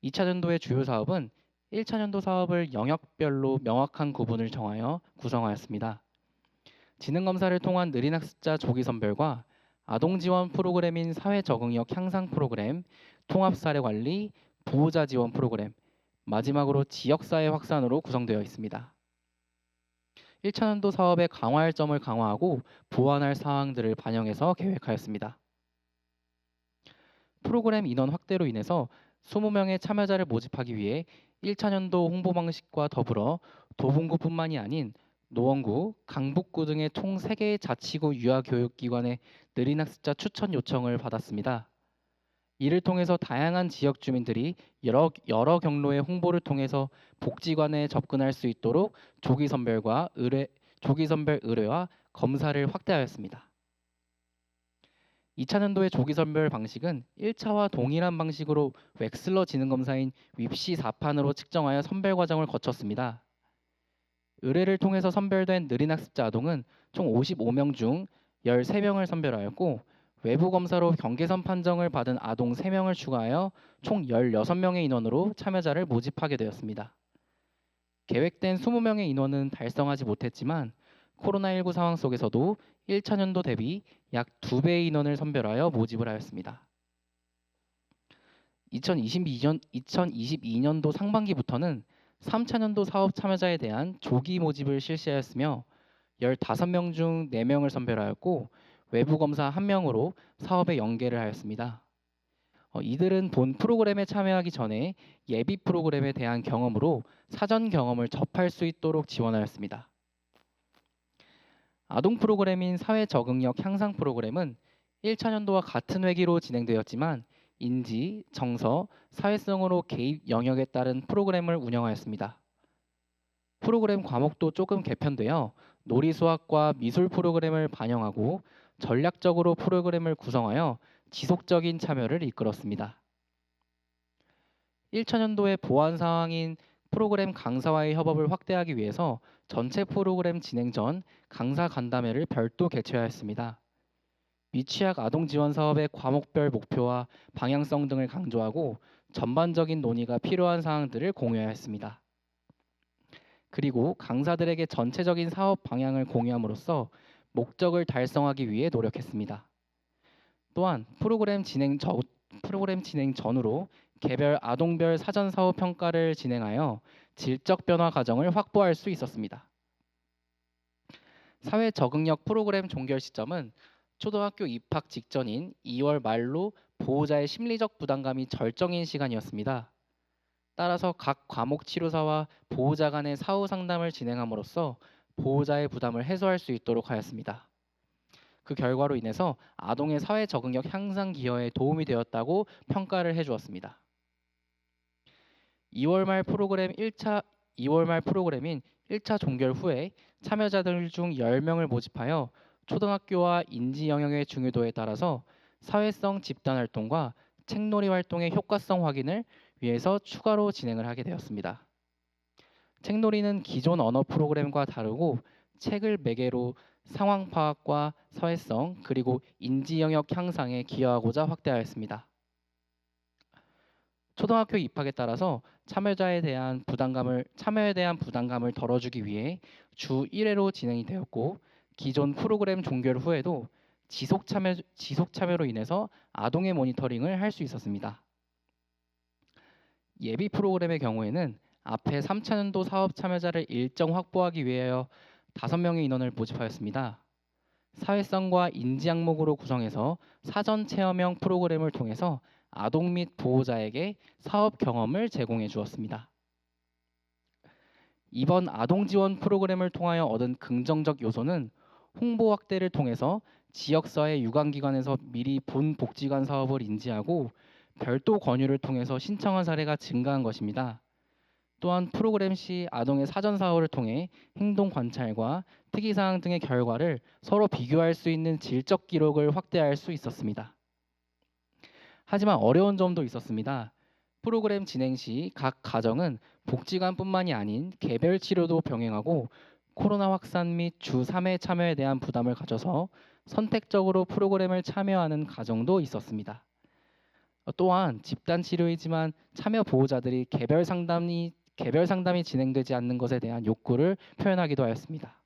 2차년도의 주요 사업은 1차년도 사업을 영역별로 명확한 구분을 정하여 구성하였습니다. 지능검사를 통한 느린 학습자 조기 선별과 아동 지원 프로그램인 사회 적응력 향상 프로그램, 통합 사례 관리, 보호자 지원 프로그램, 마지막으로 지역사회 확산으로 구성되어 있습니다. 1차년도 사업의 강화할 점을 강화하고 보완할 사항들을 반영해서 계획하였습니다. 프로그램 인원 확대로 인해서 20명의 참여자를 모집하기 위해 1차년도 홍보 방식과 더불어 도봉구뿐만이 아닌 노원구, 강북구 등의 총 3개의 자치구 유아교육기관의 느린 학습자 추천 요청을 받았습니다. 이를 통해서 다양한 지역 주민들이 여러 경로의 홍보를 통해서 복지관에 접근할 수 있도록 조기 선별 의뢰와 검사를 확대하였습니다. 2차년도의 조기 선별 방식은 1차와 동일한 방식으로 웩슬러 지능검사인 윕시 4판으로 측정하여 선별 과정을 거쳤습니다. 의뢰를 통해서 선별된 느린 학습자 아동은 총 55명 중 13명을 선별하였고 외부 검사로 경계선 판정을 받은 아동 3명을 추가하여 총 16명의 인원으로 참여자를 모집하게 되었습니다. 계획된 20명의 인원은 달성하지 못했지만 코로나19 상황 속에서도 1차년도 대비 약 2배의 인원을 선별하여 모집을 하였습니다. 2022년도 상반기부터는 3차년도 사업 참여자에 대한 조기 모집을 실시하였으며 15명 중 4명을 선별하였고 외부 검사 1명으로 사업에 연계를 하였습니다. 이들은 본 프로그램에 참여하기 전에 예비 프로그램에 대한 경험으로 사전 경험을 접할 수 있도록 지원하였습니다. 아동 프로그램인 사회 적응력 향상 프로그램은 1차년도와 같은 회기로 진행되었지만 인지, 정서, 사회성으로 개입 영역에 따른 프로그램을 운영하였습니다. 프로그램 과목도 조금 개편되어 놀이 수학과 미술 프로그램을 반영하고 전략적으로 프로그램을 구성하여 지속적인 참여를 이끌었습니다. 1차년도의 보완 사항인 프로그램 강사와의 협업을 확대하기 위해서 전체 프로그램 진행 전 강사 간담회를 별도 개최하였습니다. 미취학 아동 지원 사업의 과목별 목표와 방향성 등을 강조하고 전반적인 논의가 필요한 사항들을 공유하였습니다. 그리고 강사들에게 전체적인 사업 방향을 공유함으로써 목적을 달성하기 위해 노력했습니다. 또한 프로그램 진행 전후로 개별 아동별 사전 사업 평가를 진행하여 질적 변화 과정을 확보할 수 있었습니다. 사회 적응력 프로그램 종결 시점은 초등학교 입학 직전인 2월 말로 보호자의 심리적 부담감이 절정인 시간이었습니다. 따라서 각 과목 치료사와 보호자 간의 사후 상담을 진행함으로써 보호자의 부담을 해소할 수 있도록 하였습니다. 그 결과로 인해서 아동의 사회 적응력 향상 기여에 도움이 되었다고 평가를 해주었습니다. 2월 말 프로그램인 1차 종결 후에 참여자들 중 10명을 모집하여 초등학교와 인지 영역의 중요도에 따라서 사회성 집단 활동과 책놀이 활동의 효과성 확인을 위해서 추가로 진행을 하게 되었습니다. 책놀이는 기존 언어 프로그램과 다르고 책을 매개로 상황 파악과 사회성 그리고 인지 영역 향상에 기여하고자 확대하였습니다. 초등학교 입학에 따라서 참여에 대한 부담감을 덜어주기 위해 주 1회로 진행이 되었고 기존 프로그램 종결 후에도 지속 참여로 인해서 아동의 모니터링을 할 수 있었습니다. 예비 프로그램의 경우에는 앞에 3차년도 사업 참여자를 일정 확보하기 위하여 5명의 인원을 모집하였습니다. 사회성과 인지 항목으로 구성해서 사전 체험형 프로그램을 통해서 아동 및 보호자에게 사업 경험을 제공해 주었습니다. 이번 아동 지원 프로그램을 통하여 얻은 긍정적 요소는 홍보 확대를 통해서 지역사회 유관기관에서 미리 본 복지관 사업을 인지하고 별도 권유를 통해서 신청한 사례가 증가한 것입니다. 또한 프로그램 시 아동의 사전 사업을 통해 행동 관찰과 특이사항 등의 결과를 서로 비교할 수 있는 질적 기록을 확대할 수 있었습니다. 하지만 어려운 점도 있었습니다. 프로그램 진행 시 각 가정은 복지관뿐만이 아닌 개별 치료도 병행하고 코로나 확산 및 주 3회 참여에 대한 부담을 가져서 선택적으로 프로그램을 참여하는 가정도 있었습니다. 또한 집단 치료이지만 참여 보호자들이 개별 상담이 진행되지 않는 것에 대한 욕구를 표현하기도 하였습니다.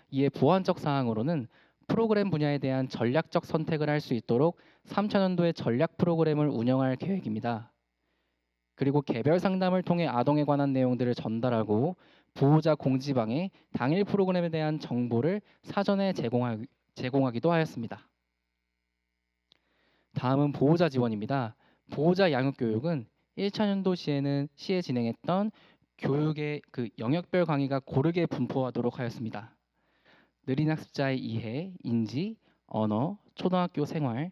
이에 보완적 사항으로는 프로그램 분야에 대한 전략적 선택을 할 수 있도록 3차년도에 전략 프로그램을 운영할 계획입니다. 그리고 개별 상담을 통해 아동에 관한 내용들을 전달하고 보호자 공지방에 당일 프로그램에 대한 정보를 사전에 제공하기도 하였습니다. 다음은 보호자 지원입니다. 보호자 양육 교육은 1차년도 시에 진행했던 교육의 영역별 강의가 고르게 분포하도록 하였습니다. 느린 학습자의 이해, 인지, 언어, 초등학교 생활,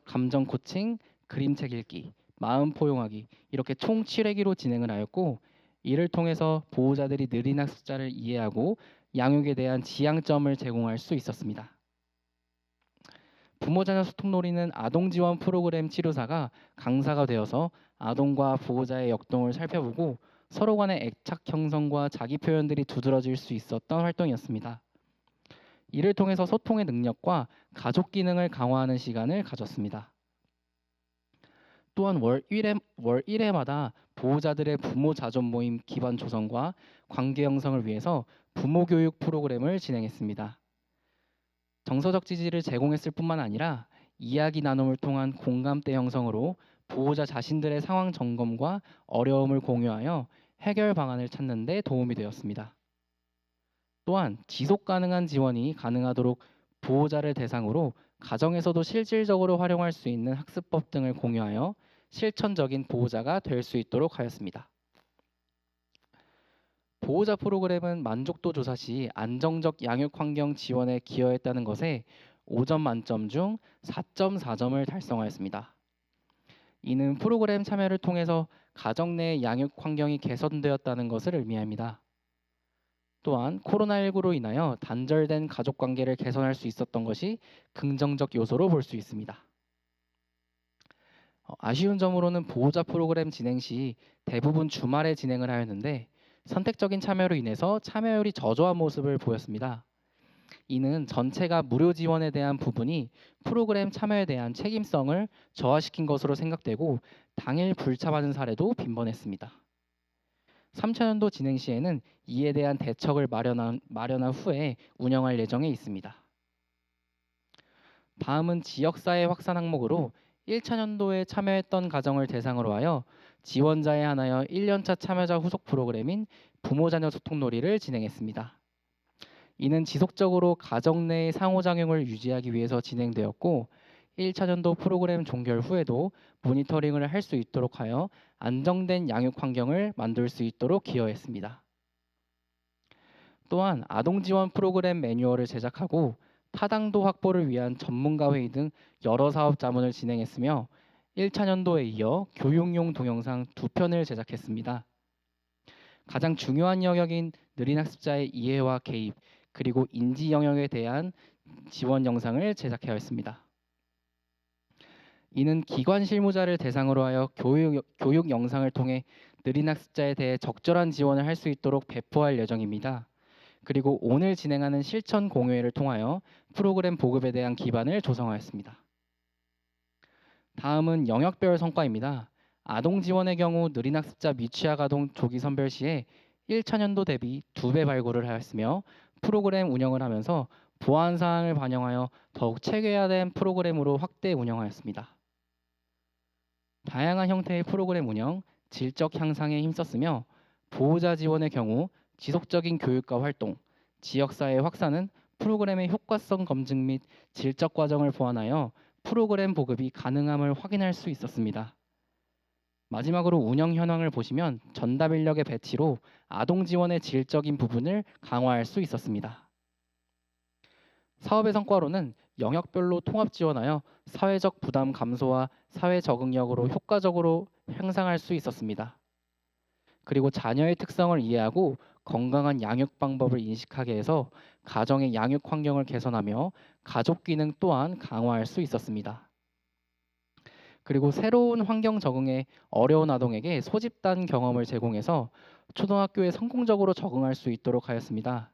감정 코칭, 그림책 읽기, 마음 포용하기 이렇게 총 7회기로 진행을 하였고 이를 통해서 보호자들이 느린 학습자를 이해하고 양육에 대한 지향점을 제공할 수 있었습니다. 부모 자녀 소통 놀이는 아동 지원 프로그램 치료사가 강사가 되어서 아동과 보호자의 역동을 살펴보고 서로 간의 애착 형성과 자기 표현들이 두드러질 수 있었던 활동이었습니다. 이를 통해서 소통의 능력과 가족 기능을 강화하는 시간을 가졌습니다. 또한 월 1회마다 보호자들의 부모 자존 모임 기반 조성과 관계 형성을 위해서 부모 교육 프로그램을 진행했습니다. 정서적 지지를 제공했을 뿐만 아니라 이야기 나눔을 통한 공감대 형성으로 보호자 자신들의 상황 점검과 어려움을 공유하여 해결 방안을 찾는 데 도움이 되었습니다. 또한 지속 가능한 지원이 가능하도록 보호자를 대상으로 가정에서도 실질적으로 활용할 수 있는 학습법 등을 공유하여 실천적인 보호자가 될 수 있도록 하였습니다. 보호자 프로그램은 만족도 조사 시 안정적 양육 환경 지원에 기여했다는 것에 5점 만점 중 4.4점을 달성하였습니다. 이는 프로그램 참여를 통해서 가정 내 양육 환경이 개선되었다는 것을 의미합니다. 또한 코로나19로 인하여 단절된 가족 관계를 개선할 수 있었던 것이 긍정적 요소로 볼 수 있습니다. 아쉬운 점으로는 보호자 프로그램 진행 시 대부분 주말에 진행을 하였는데 선택적인 참여로 인해서 참여율이 저조한 모습을 보였습니다. 이는 전체가 무료 지원에 대한 부분이 프로그램 참여에 대한 책임성을 저하시킨 것으로 생각되고 당일 불참하는 사례도 빈번했습니다. 3차년도 진행 시에는 이에 대한 대책을 마련한 후에 운영할 예정에 있습니다. 다음은 지역사회 확산 항목으로 1차년도에 참여했던 가정을 대상으로 하여 지원자에 한하여 1년차 참여자 후속 프로그램인 부모자녀 소통놀이를 진행했습니다. 이는 지속적으로 가정 내의 상호작용을 유지하기 위해서 진행되었고 1차년도 프로그램 종결 후에도 모니터링을 할 수 있도록 하여 안정된 양육 환경을 만들 수 있도록 기여했습니다. 또한 아동 지원 프로그램 매뉴얼을 제작하고 타당도 확보를 위한 전문가 회의 등 여러 사업 자문을 진행했으며 1차년도에 이어 교육용 동영상 2편을 제작했습니다. 가장 중요한 영역인 느린 학습자의 이해와 개입 그리고 인지 영역에 대한 지원 영상을 제작하였습니다. 이는 기관 실무자를 대상으로 하여 교육 영상을 통해 느린 학습자에 대해 적절한 지원을 할 수 있도록 배포할 예정입니다. 그리고 오늘 진행하는 실천 공유회를 통하여 프로그램 보급에 대한 기반을 조성하였습니다. 다음은 영역별 성과입니다. 아동 지원의 경우 느린 학습자 미취학 아동 조기 선별 시에 1차년도 대비 2배 발굴을 하였으며 프로그램 운영을 하면서 보완 사항을 반영하여 더욱 체계화된 프로그램으로 확대 운영하였습니다. 다양한 형태의 프로그램 운영, 질적 향상에 힘썼으며 보호자 지원의 경우 지속적인 교육과 활동, 지역사회 확산은 프로그램의 효과성 검증 및 질적 과정을 보완하여 프로그램 보급이 가능함을 확인할 수 있었습니다. 마지막으로 운영 현황을 보시면 전담 인력의 배치로 아동 지원의 질적인 부분을 강화할 수 있었습니다. 사업의 성과로는 영역별로 통합 지원하여 사회적 부담 감소와 사회 적응력으로 효과적으로 향상할 수 있었습니다. 그리고 자녀의 특성을 이해하고 건강한 양육 방법을 인식하게 해서 가정의 양육 환경을 개선하며 가족 기능 또한 강화할 수 있었습니다. 그리고 새로운 환경 적응에 어려운 아동에게 소집단 경험을 제공해서 초등학교에 성공적으로 적응할 수 있도록 하였습니다.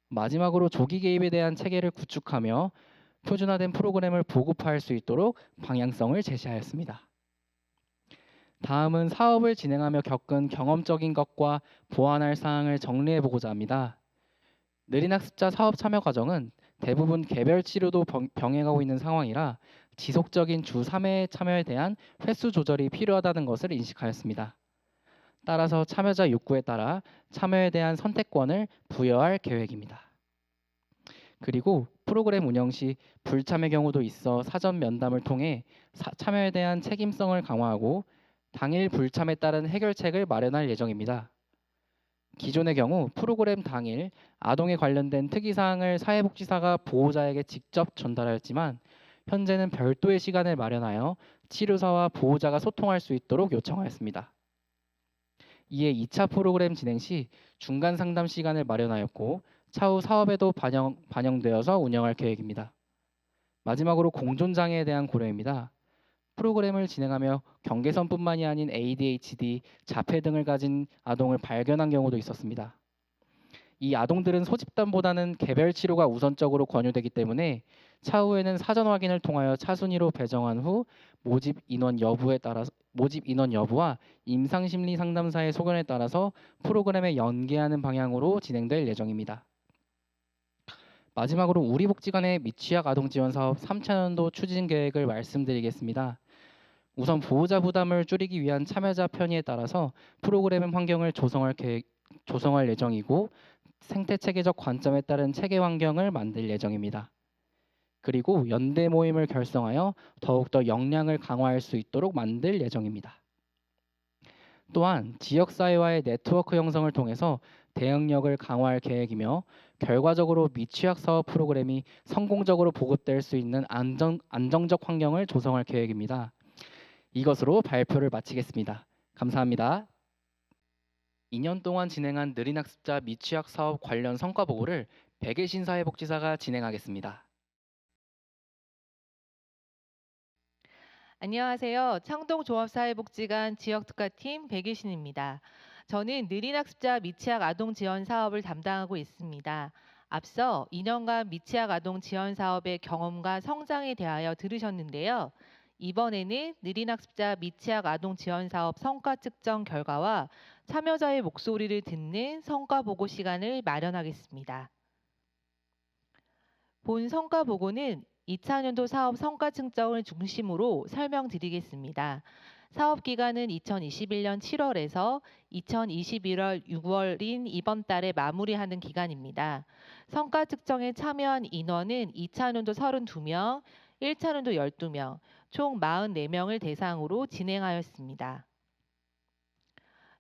마지막으로 조기 개입에 대한 체계를 구축하며 표준화된 프로그램을 보급화할 수 있도록 방향성을 제시하였습니다. 다음은 사업을 진행하며 겪은 경험적인 것과 보완할 사항을 정리해 보고자 합니다. 느린 학습자 사업 참여 과정은 대부분 개별 치료도 병행하고 있는 상황이라 지속적인 주 3회 참여에 대한 횟수 조절이 필요하다는 것을 인식하였습니다. 따라서 참여자 욕구에 따라 참여에 대한 선택권을 부여할 계획입니다. 그리고 프로그램 운영 시 불참의 경우도 있어 사전 면담을 통해 참여에 대한 책임성을 강화하고 당일 불참에 따른 해결책을 마련할 예정입니다. 기존의 경우 프로그램 당일 아동에 관련된 특이사항을 사회복지사가 보호자에게 직접 전달하였지만 현재는 별도의 시간을 마련하여 치료사와 보호자가 소통할 수 있도록 요청하였습니다. 이에 2차 프로그램 진행 시 중간 상담 시간을 마련하였고 차후 사업에도 반영되어서 운영할 계획입니다. 마지막으로 공존장애에 대한 고려입니다. 프로그램을 진행하며 경계선뿐만이 아닌 ADHD, 자폐 등을 가진 아동을 발견한 경우도 있었습니다. 이 아동들은 소집단보다는 개별 치료가 우선적으로 권유되기 때문에 차후에는 사전 확인을 통하여 차순위로 배정한 후 모집 인원 여부와 임상심리 상담사의 소견에 따라서 프로그램에 연계하는 방향으로 진행될 예정입니다. 마지막으로 우리복지관의 미취학 아동 지원 사업 3차년도 추진 계획을 말씀드리겠습니다. 우선 보호자 부담을 줄이기 위한 참여자 편의에 따라서 프로그램 환경을 조성할 예정이고 생태 체계적 관점에 따른 체계 환경을 만들 예정입니다. 그리고 연대 모임을 결성하여 더욱더 역량을 강화할 수 있도록 만들 예정입니다. 또한 지역사회와의 네트워크 형성을 통해서 대응력을 강화할 계획이며 결과적으로 미취학 사업 프로그램이 성공적으로 보급될 수 있는 안정적 환경을 조성할 계획입니다. 이것으로 발표를 마치겠습니다. 감사합니다. 2년 동안 진행한 느린 학습자 미취학 사업 관련 성과 보고를 백예신 사회복지사가 진행하겠습니다. 안녕하세요. 창동종합사회복지관 지역특화팀 백예신입니다. 저는 느린 학습자 미취학 아동 지원 사업을 담당하고 있습니다. 앞서 2년간 미취학 아동 지원 사업의 경험과 성장에 대하여 들으셨는데요. 이번에는 느린 학습자 미취학 아동 지원 사업 성과 측정 결과와 참여자의 목소리를 듣는 성과 보고 시간을 마련하겠습니다. 본 성과 보고는 2차년도 사업 성과 측정을 중심으로 설명드리겠습니다. 사업 기간은 2021년 7월에서 2021년 6월인 이번 달에 마무리하는 기간입니다. 성과 측정에 참여한 인원은 2차년도 32명, 1차년도 12명, 총 44명을 대상으로 진행하였습니다.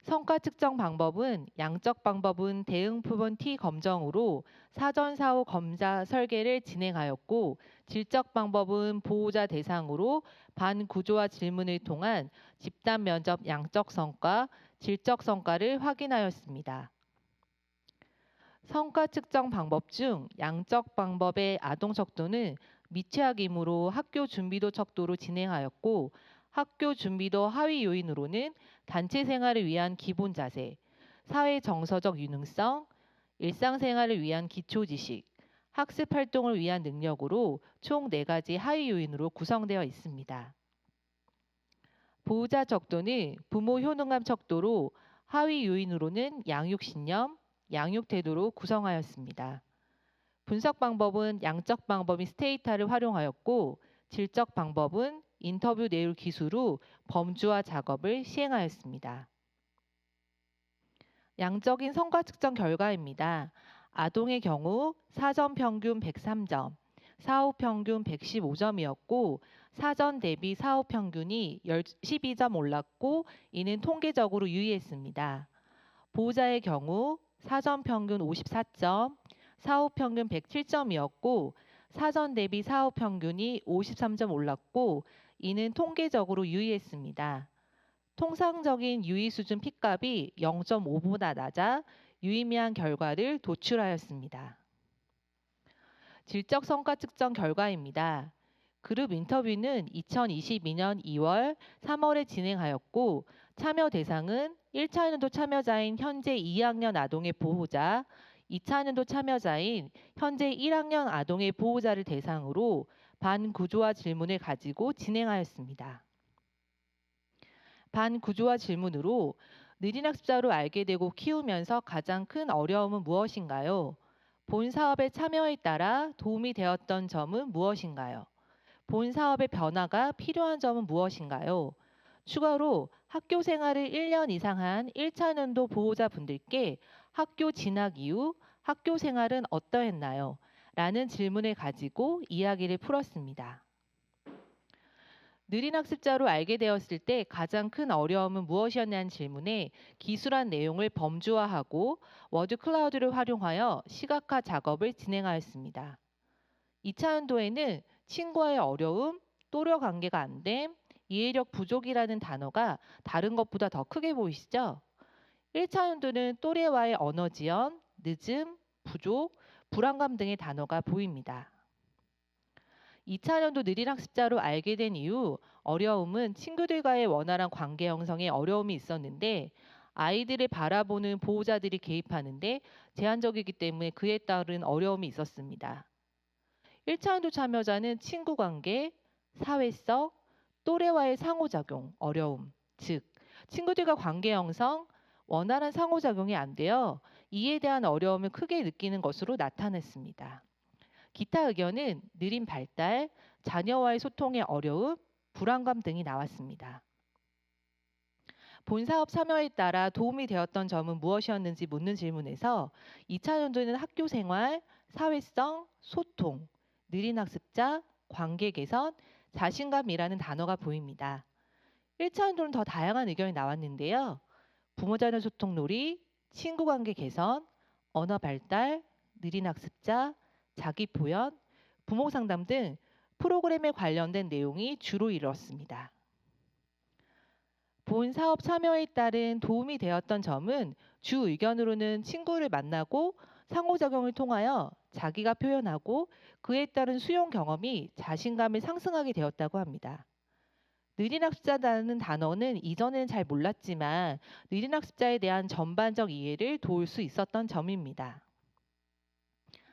성과 측정 방법은 양적 방법은 대응 표본 T 검정으로 사전 사후 검사 설계를 진행하였고 질적 방법은 보호자 대상으로 반구조화 질문을 통한 집단 면접 양적 성과, 질적 성과를 확인하였습니다. 성과 측정 방법 중 양적 방법의 아동 척도는 미취학이므로 학교 준비도 척도로 진행하였고 학교 준비도 하위 요인으로는 단체 생활을 위한 기본 자세, 사회 정서적 유능성, 일상생활을 위한 기초 지식, 학습 활동을 위한 능력으로 총 4가지 하위 요인으로 구성되어 있습니다. 보호자 척도는 부모 효능감 척도로 하위 요인으로는 양육 신념, 양육 태도로 구성하였습니다. 분석 방법은 양적 방법인 스테이타를 활용하였고 질적 방법은 인터뷰 내용 기술로 범주화 작업을 시행하였습니다. 양적인 성과 측정 결과입니다. 아동의 경우 사전 평균 103점, 사후 평균 115점이었고 사전 대비 사후 평균이 12점 올랐고 이는 통계적으로 유의했습니다. 보호자의 경우 사전 평균 54점, 사후 평균 107점이었고 사전 대비 사업 평균이 53점 올랐고 이는 통계적으로 유의했습니다. 통상적인 유의 수준 P값이 0.5보다 낮아 유의미한 결과를 도출하였습니다. 질적 성과 측정 결과입니다. 그룹 인터뷰는 2022년 2월, 3월에 진행하였고 참여 대상은 1차년도 참여자인 현재 2학년 아동의 보호자, 2차년도 참여자인 현재 1학년 아동의 보호자를 대상으로 반구조화 질문을 가지고 진행하였습니다. 반구조화 질문으로 느린 학습자로 알게 되고 키우면서 가장 큰 어려움은 무엇인가요? 본 사업의 참여에 따라 도움이 되었던 점은 무엇인가요? 본 사업의 변화가 필요한 점은 무엇인가요? 추가로 학교 생활을 1년 이상 한 1차년도 보호자분들께 학교 진학 이후 학교 생활은 어떠했나요? 라는 질문을 가지고 이야기를 풀었습니다. 느린 학습자로 알게 되었을 때 가장 큰 어려움은 무엇이었냐는 질문에 기술한 내용을 범주화하고 워드 클라우드를 활용하여 시각화 작업을 진행하였습니다. 2차년도에는 친구와의 어려움, 또래 관계가 안 됨, 이해력 부족이라는 단어가 다른 것보다 더 크게 보이시죠? 1차년도는 또래와의 언어 지연, 늦음, 부족, 불안감 등의 단어가 보입니다. 2차년도 느린 학습자로 알게 된 이후 어려움은 친구들과의 원활한 관계 형성에 어려움이 있었는데 아이들을 바라보는 보호자들이 개입하는데 제한적이기 때문에 그에 따른 어려움이 있었습니다. 1차년도 참여자는 친구 관계, 사회성, 또래와의 상호작용, 어려움, 즉 친구들과 관계 형성, 원활한 상호작용이 안 되어 이에 대한 어려움을 크게 느끼는 것으로 나타났습니다. 기타 의견은 느린 발달, 자녀와의 소통의 어려움, 불안감 등이 나왔습니다. 본 사업 참여에 따라 도움이 되었던 점은 무엇이었는지 묻는 질문에서 2차년도에는 학교 생활, 사회성, 소통, 느린 학습자, 관계 개선, 자신감이라는 단어가 보입니다. 1차년도는 더 다양한 의견이 나왔는데요. 부모 자녀 소통 놀이, 친구 관계 개선, 언어 발달, 느린 학습자, 자기 표현, 부모 상담 등 프로그램에 관련된 내용이 주로 이루었습니다. 본 사업 참여에 따른 도움이 되었던 점은 주 의견으로는 친구를 만나고 상호작용을 통하여 자기가 표현하고 그에 따른 수용 경험이 자신감을 상승하게 되었다고 합니다. 느린 학습자라는 단어는 이전에는 잘 몰랐지만 느린 학습자에 대한 전반적 이해를 도울 수 있었던 점입니다.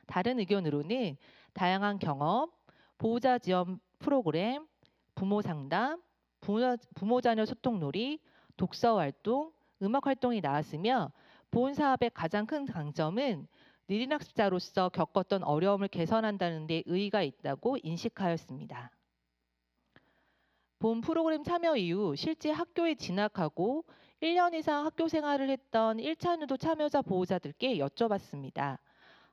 다른 의견으로는 다양한 경험, 보호자 지원 프로그램, 부모 상담, 부모 자녀 소통 놀이, 독서 활동, 음악 활동이 나왔으며 본 사업의 가장 큰 강점은 느린 학습자로서 겪었던 어려움을 개선한다는 데 의의가 있다고 인식하였습니다. 본 프로그램 참여 이후 실제 학교에 진학하고 1년 이상 학교 생활을 했던 1차년도 참여자 보호자들께 여쭤봤습니다.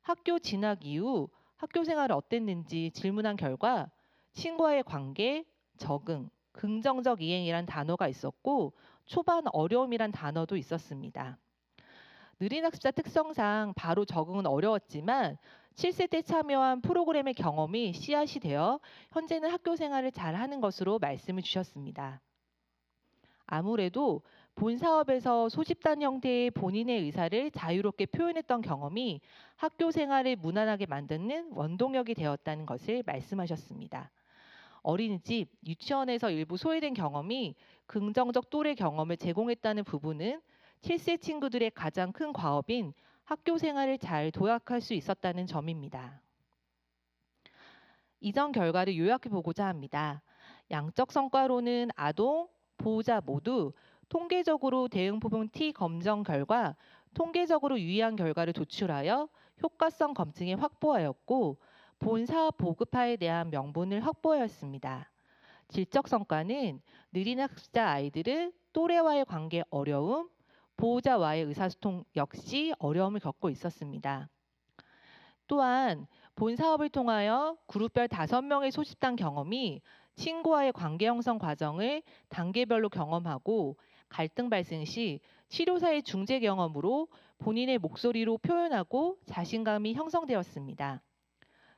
학교 진학 이후 학교 생활을 어땠는지 질문한 결과 친구와의 관계, 적응, 긍정적 이행이란 단어가 있었고 초반 어려움이란 단어도 있었습니다. 느린 학습자 특성상 바로 적응은 어려웠지만 7세 때 참여한 프로그램의 경험이 씨앗이 되어 현재는 학교 생활을 잘하는 것으로 말씀을 주셨습니다. 아무래도 본 사업에서 소집단 형태의 본인의 의사를 자유롭게 표현했던 경험이 학교 생활을 무난하게 만드는 원동력이 되었다는 것을 말씀하셨습니다. 어린이집, 유치원에서 일부 소외된 경험이 긍정적 또래 경험을 제공했다는 부분은 7세 친구들의 가장 큰 과업인 학교 생활을 잘 도약할 수 있었다는 점입니다. 이전 결과를 요약해 보고자 합니다. 양적 성과로는 아동, 보호자 모두 통계적으로 대응 부분 T 검정 결과 통계적으로 유의한 결과를 도출하여 효과성 검증에 확보하였고 본 사업 보급화에 대한 명분을 확보하였습니다. 질적 성과는 느린 학습자 아이들은 또래와의 관계 어려움, 보호자와의 의사소통 역시 어려움을 겪고 있었습니다. 또한 본 사업을 통하여 그룹별 5명의 소집단 경험이 친구와의 관계 형성 과정을 단계별로 경험하고 갈등 발생 시 치료사의 중재 경험으로 본인의 목소리로 표현하고 자신감이 형성되었습니다.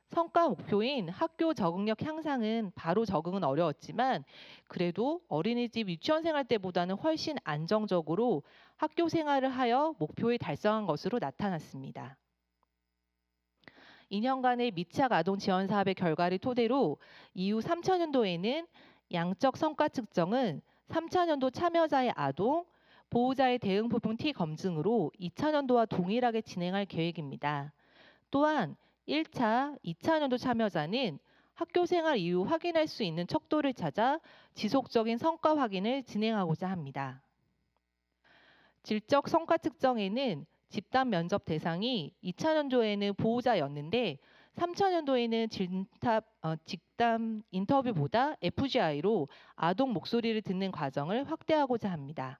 성과 목표인 학교 적응력 향상은 바로 적응은 어려웠지만 그래도 어린이집 유치원 생활 때보다는 훨씬 안정적으로 학교 생활을 하여 목표에 달성한 것으로 나타났습니다. 2년간의 미취학 아동 지원 사업의 결과를 토대로 이후 3차년도에는 양적 성과 측정은 3차년도 참여자의 아동, 보호자의 대응 부분 T 검증으로 2차년도와 동일하게 진행할 계획입니다. 또한 1차, 2차년도 참여자는 학교 생활 이후 확인할 수 있는 척도를 찾아 지속적인 성과 확인을 진행하고자 합니다. 질적 성과 측정에는 집단 면접 대상이 2차년도에는 보호자였는데 3차년도에는 직담 인터뷰보다 FGI로 아동 목소리를 듣는 과정을 확대하고자 합니다.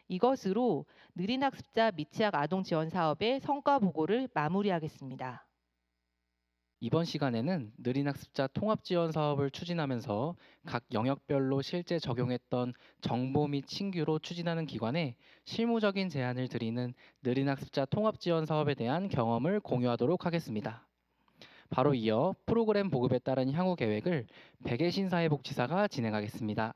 이것으로 느린 학습자 미취학 아동 지원 사업의 성과 보고를 마무리하겠습니다. 이번 시간에는 느린 학습자 통합 지원 사업을 추진하면서 각 영역별로 실제 적용했던 정보 및 신규로 추진하는 기관에 실무적인 제안을 드리는 느린 학습자 통합 지원 사업에 대한 경험을 공유하도록 하겠습니다. 바로 이어 프로그램 보급에 따른 향후 계획을 백예신 사회복지사가 진행하겠습니다.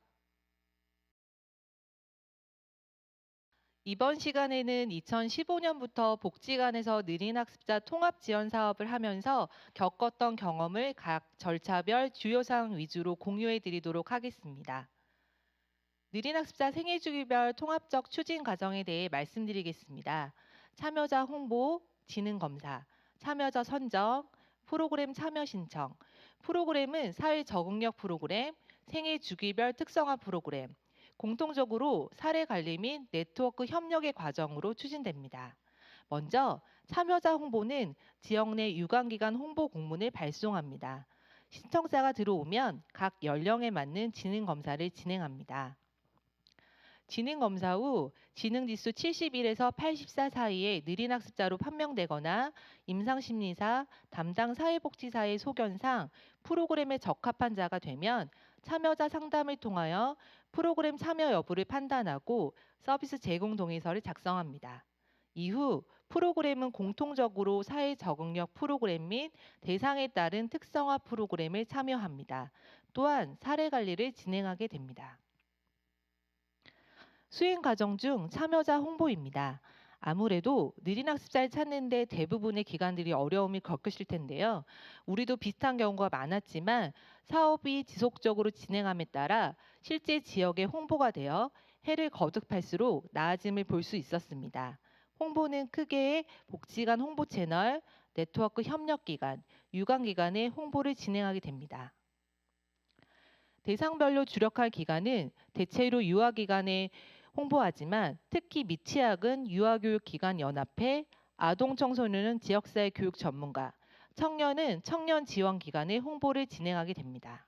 이번 시간에는 2015년부터 복지관에서 느린 학습자 통합 지원 사업을 하면서 겪었던 경험을 각 절차별 주요 사항 위주로 공유해 드리도록 하겠습니다. 느린 학습자 생애 주기별 통합적 추진 과정에 대해 말씀드리겠습니다. 참여자 홍보, 지능 검사, 참여자 선정, 프로그램 참여 신청. 프로그램은 사회 적응력 프로그램, 생애 주기별 특성화 프로그램, 공통적으로 사례 관리 및 네트워크 협력의 과정으로 추진됩니다. 먼저 참여자 홍보는 지역 내 유관기관 홍보 공문을 발송합니다. 신청자가 들어오면 각 연령에 맞는 지능 검사를 진행합니다. 지능 검사 후 지능지수 71에서 84 사이에 느린 학습자로 판명되거나 임상심리사, 담당 사회복지사의 소견상 프로그램에 적합한 자가 되면 참여자 상담을 통하여 프로그램 참여 여부를 판단하고 서비스 제공 동의서를 작성합니다. 이후 프로그램은 공통적으로 사회 적응력 프로그램 및 대상에 따른 특성화 프로그램을 참여합니다. 또한 사례 관리를 진행하게 됩니다. 수행 과정 중 참여자 홍보입니다. 아무래도 느린 학습자를 찾는 데 대부분의 기관들이 어려움을 겪으실 텐데요. 우리도 비슷한 경우가 많았지만 사업이 지속적으로 진행함에 따라 실제 지역에 홍보가 되어 해를 거듭할수록 나아짐을 볼 수 있었습니다. 홍보는 크게 복지관 홍보 채널, 네트워크 협력기관, 유관기관의 홍보를 진행하게 됩니다. 대상별로 주력할 기관은 대체로 유아기관에 홍보하지만 특히 미취학은 유아교육기관연합회, 아동청소년은 지역사회 교육 전문가, 청년은 청년지원기관의 홍보를 진행하게 됩니다.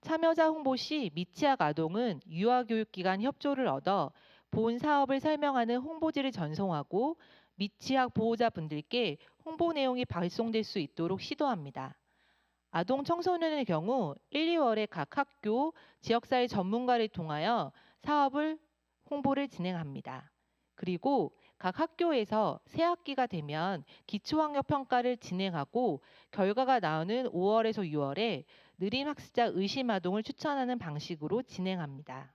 참여자 홍보 시 미취학 아동은 유아교육기관 협조를 얻어 본 사업을 설명하는 홍보지를 전송하고 미취학 보호자분들께 홍보 내용이 발송될 수 있도록 시도합니다. 아동 청소년의 경우 1, 2월에 각 학교, 지역사회 전문가를 통하여 사업을 홍보를 진행합니다. 그리고 각 학교에서 새 학기가 되면 기초학력 평가를 진행하고 결과가 나오는 5월에서 6월에 느린 학습자 의심 아동을 추천하는 방식으로 진행합니다.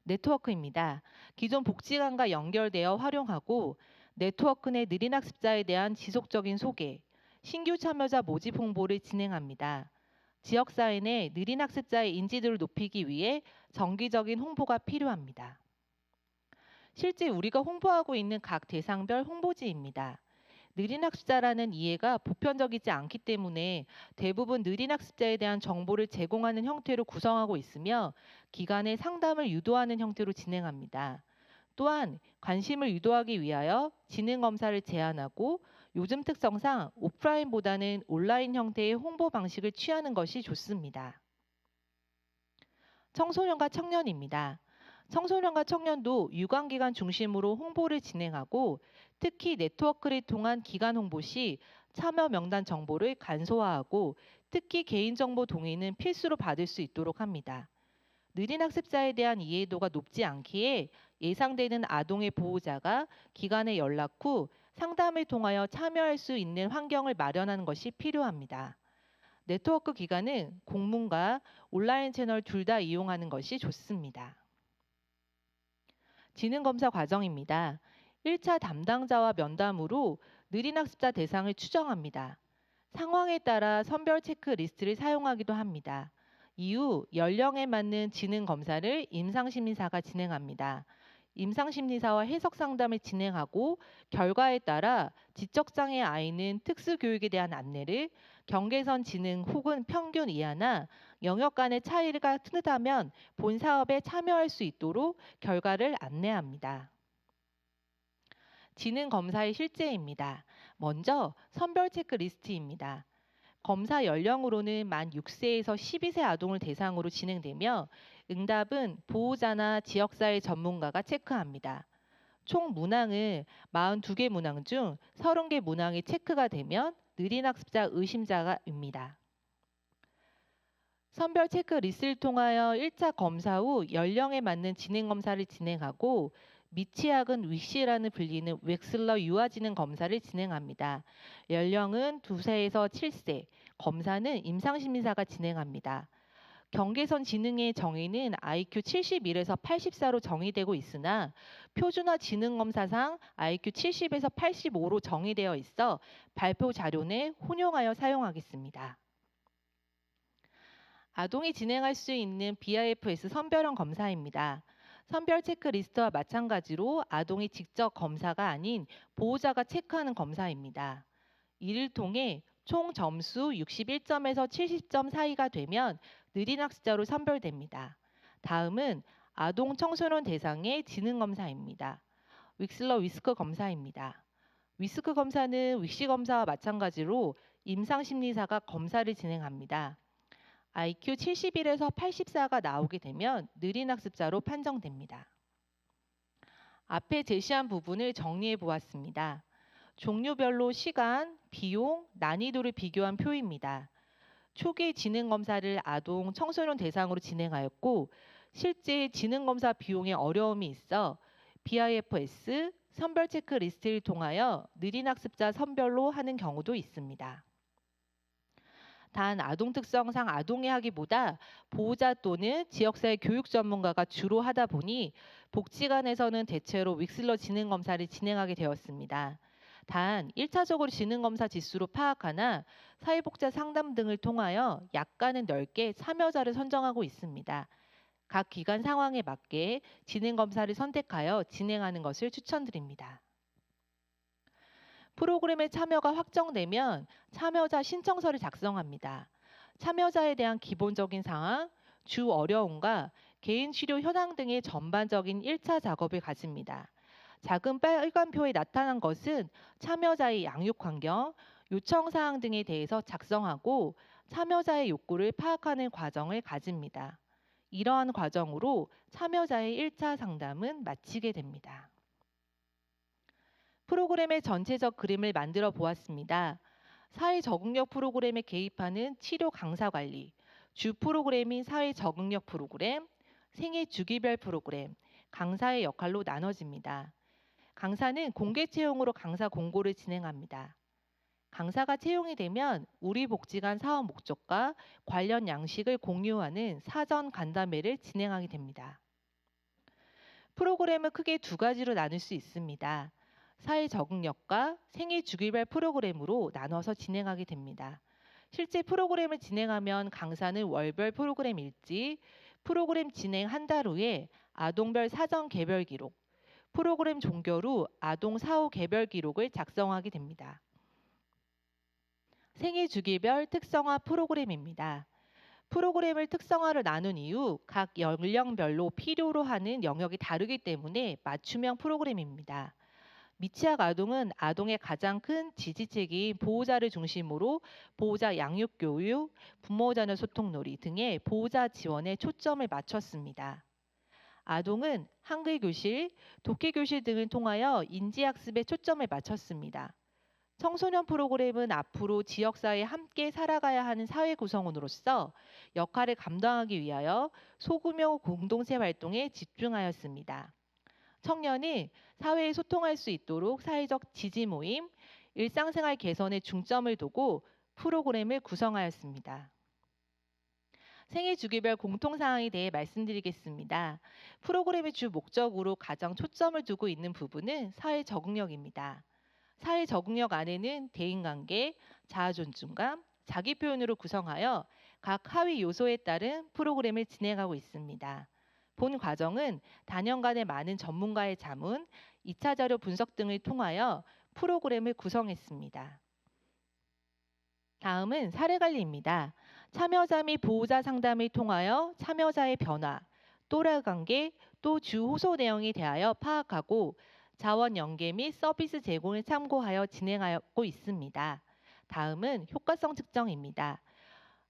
네트워크입니다. 기존 복지관과 연결되어 활용하고 네트워크 내 느린 학습자에 대한 지속적인 소개, 신규 참여자 모집 홍보를 진행합니다. 지역사회 내 느린 학습자의 인지도를 높이기 위해 정기적인 홍보가 필요합니다. 실제 우리가 홍보하고 있는 각 대상별 홍보지입니다. 느린 학습자라는 이해가 보편적이지 않기 때문에 대부분 느린 학습자에 대한 정보를 제공하는 형태로 구성하고 있으며 기관의 상담을 유도하는 형태로 진행합니다. 또한 관심을 유도하기 위하여 지능 검사를 제안하고 요즘 특성상 오프라인보다는 온라인 형태의 홍보 방식을 취하는 것이 좋습니다. 청소년과 청년입니다. 청소년과 청년도 유관기관 중심으로 홍보를 진행하고 특히 네트워크를 통한 기관 홍보 시 참여 명단 정보를 간소화하고 특히 개인정보 동의는 필수로 받을 수 있도록 합니다. 느린 학습자에 대한 이해도가 높지 않기에 예상되는 아동의 보호자가 기관에 연락 후 상담을 통하여 참여할 수 있는 환경을 마련하는 것이 필요합니다. 네트워크 기관은 공문과 온라인 채널 둘 다 이용하는 것이 좋습니다. 지능검사 과정입니다. 1차 담당자와 면담으로 느린 학습자 대상을 추정합니다. 상황에 따라 선별 체크리스트를 사용하기도 합니다. 이후 연령에 맞는 지능 검사를 임상심리사가 진행합니다. 임상심리사와 해석 상담을 진행하고 결과에 따라 지적장애 아이는 특수교육에 대한 안내를, 경계선 지능 혹은 평균 이하나 영역 간의 차이가 크다면 본 사업에 참여할 수 있도록 결과를 안내합니다. 지능 검사의 실제입니다. 먼저 선별 체크리스트입니다. 검사 연령으로는 만 6세에서 12세 아동을 대상으로 진행되며 응답은 보호자나 지역사회 전문가가 체크합니다. 총 문항은 42개 문항 중 30개 문항이 체크가 되면 느린 학습자 의심자입니다. 선별 체크리스트를 통하여 1차 검사 후 연령에 맞는 지능검사를 진행하고 미취학은 위시라는 불리는 웩슬러 유아지능 검사를 진행합니다. 연령은 2세에서 7세, 검사는 임상심리사가 진행합니다. 경계선 지능의 정의는 IQ 71에서 84로 정의되고 있으나 표준화 지능검사상 IQ 70에서 85로 정의되어 있어 발표 자료는 혼용하여 사용하겠습니다. 아동이 진행할 수 있는 BIFS 선별형 검사입니다. 선별 체크리스트와 마찬가지로 아동이 직접 검사가 아닌 보호자가 체크하는 검사입니다. 이를 통해 총 점수 61점에서 70점 사이가 되면 느린 학습자로 선별됩니다. 다음은 아동 청소년 대상의 지능 검사입니다. 웩슬러 위스크 검사입니다. 위스크 검사는 윅시 검사와 마찬가지로 임상심리사가 검사를 진행합니다. IQ 71에서 84가 나오게 되면 느린 학습자로 판정됩니다. 앞에 제시한 부분을 정리해 보았습니다. 종류별로 시간, 비용, 난이도를 비교한 표입니다. 초기 지능검사를 아동, 청소년 대상으로 진행하였고 실제 지능검사 비용에 어려움이 있어 BIFS, 선별 체크리스트를 통하여 느린 학습자 선별로 하는 경우도 있습니다. 단 아동 특성상 아동이 하기보다 보호자 또는 지역사회 교육 전문가가 주로 하다 보니 복지관에서는 대체로 웩슬러 지능검사를 진행하게 되었습니다. 단 1차적으로 지능검사 지수로 파악하나 사회복지 상담 등을 통하여 약간은 넓게 참여자를 선정하고 있습니다. 각 기관 상황에 맞게 지능검사를 선택하여 진행하는 것을 추천드립니다. 프로그램에 참여가 확정되면 참여자 신청서를 작성합니다. 참여자에 대한 기본적인 사항, 주 어려움과 개인 치료 현황 등의 전반적인 1차 작업을 가집니다. 작은 빨간표에 나타난 것은 참여자의 양육 환경, 요청 사항 등에 대해서 작성하고 참여자의 욕구를 파악하는 과정을 가집니다. 이러한 과정으로 참여자의 1차 상담은 마치게 됩니다. 프로그램의 전체적 그림을 만들어 보았습니다. 사회 적응력 프로그램에 개입하는 치료 강사 관리, 주 프로그램인 사회 적응력 프로그램, 생애 주기별 프로그램, 강사의 역할로 나눠집니다. 강사는 공개 채용으로 강사 공고를 진행합니다. 강사가 채용이 되면 우리 복지관 사업 목적과 관련 양식을 공유하는 사전 간담회를 진행하게 됩니다. 프로그램은 크게 두 가지로 나눌 수 있습니다. 사회 적응력과 생애 주기별 프로그램으로 나눠서 진행하게 됩니다. 실제 프로그램을 진행하면 강사는 월별 프로그램 일지, 프로그램 진행 한 달 후에 아동별 사전 개별 기록, 프로그램 종결 후 아동 사후 개별 기록을 작성하게 됩니다. 생애 주기별 특성화 프로그램입니다. 프로그램을 특성화를 나눈 이후 각 연령별로 필요로 하는 영역이 다르기 때문에 맞춤형 프로그램입니다. 미취학 아동은 아동의 가장 큰 지지책인 보호자를 중심으로 보호자 양육 교육, 부모 자녀 소통 놀이 등의 보호자 지원에 초점을 맞췄습니다. 아동은 한글 교실, 독해 교실 등을 통하여 인지학습에 초점을 맞췄습니다. 청소년 프로그램은 앞으로 지역사회에 함께 살아가야 하는 사회 구성원으로서 역할을 감당하기 위하여 소규모 공동체 활동에 집중하였습니다. 청년은 사회에 소통할 수 있도록 사회적 지지 모임, 일상생활 개선에 중점을 두고 프로그램을 구성하였습니다. 생애 주기별 공통사항에 대해 말씀드리겠습니다. 프로그램의 주 목적으로 가장 초점을 두고 있는 부분은 사회 적응력입니다. 사회 적응력 안에는 대인관계, 자아존중감, 자기 표현으로 구성하여 각 하위 요소에 따른 프로그램을 진행하고 있습니다. 본 과정은 단연간의 많은 전문가의 자문, 2차 자료 분석 등을 통하여 프로그램을 구성했습니다. 다음은 사례관리입니다. 참여자 및 보호자 상담을 통하여 참여자의 변화, 또래 관계, 또 주 호소 내용에 대하여 파악하고 자원 연계 및 서비스 제공을 참고하여 진행하고 있습니다. 다음은 효과성 측정입니다.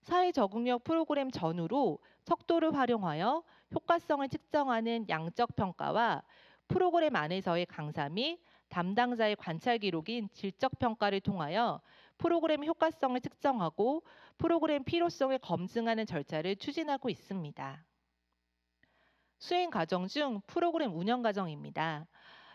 사회 적응력 프로그램 전후로 척도를 활용하여 효과성을 측정하는 양적 평가와 프로그램 안에서의 강사 및 담당자의 관찰 기록인 질적 평가를 통하여 프로그램 효과성을 측정하고 프로그램 필요성을 검증하는 절차를 추진하고 있습니다. 수행 과정 중 프로그램 운영 과정입니다.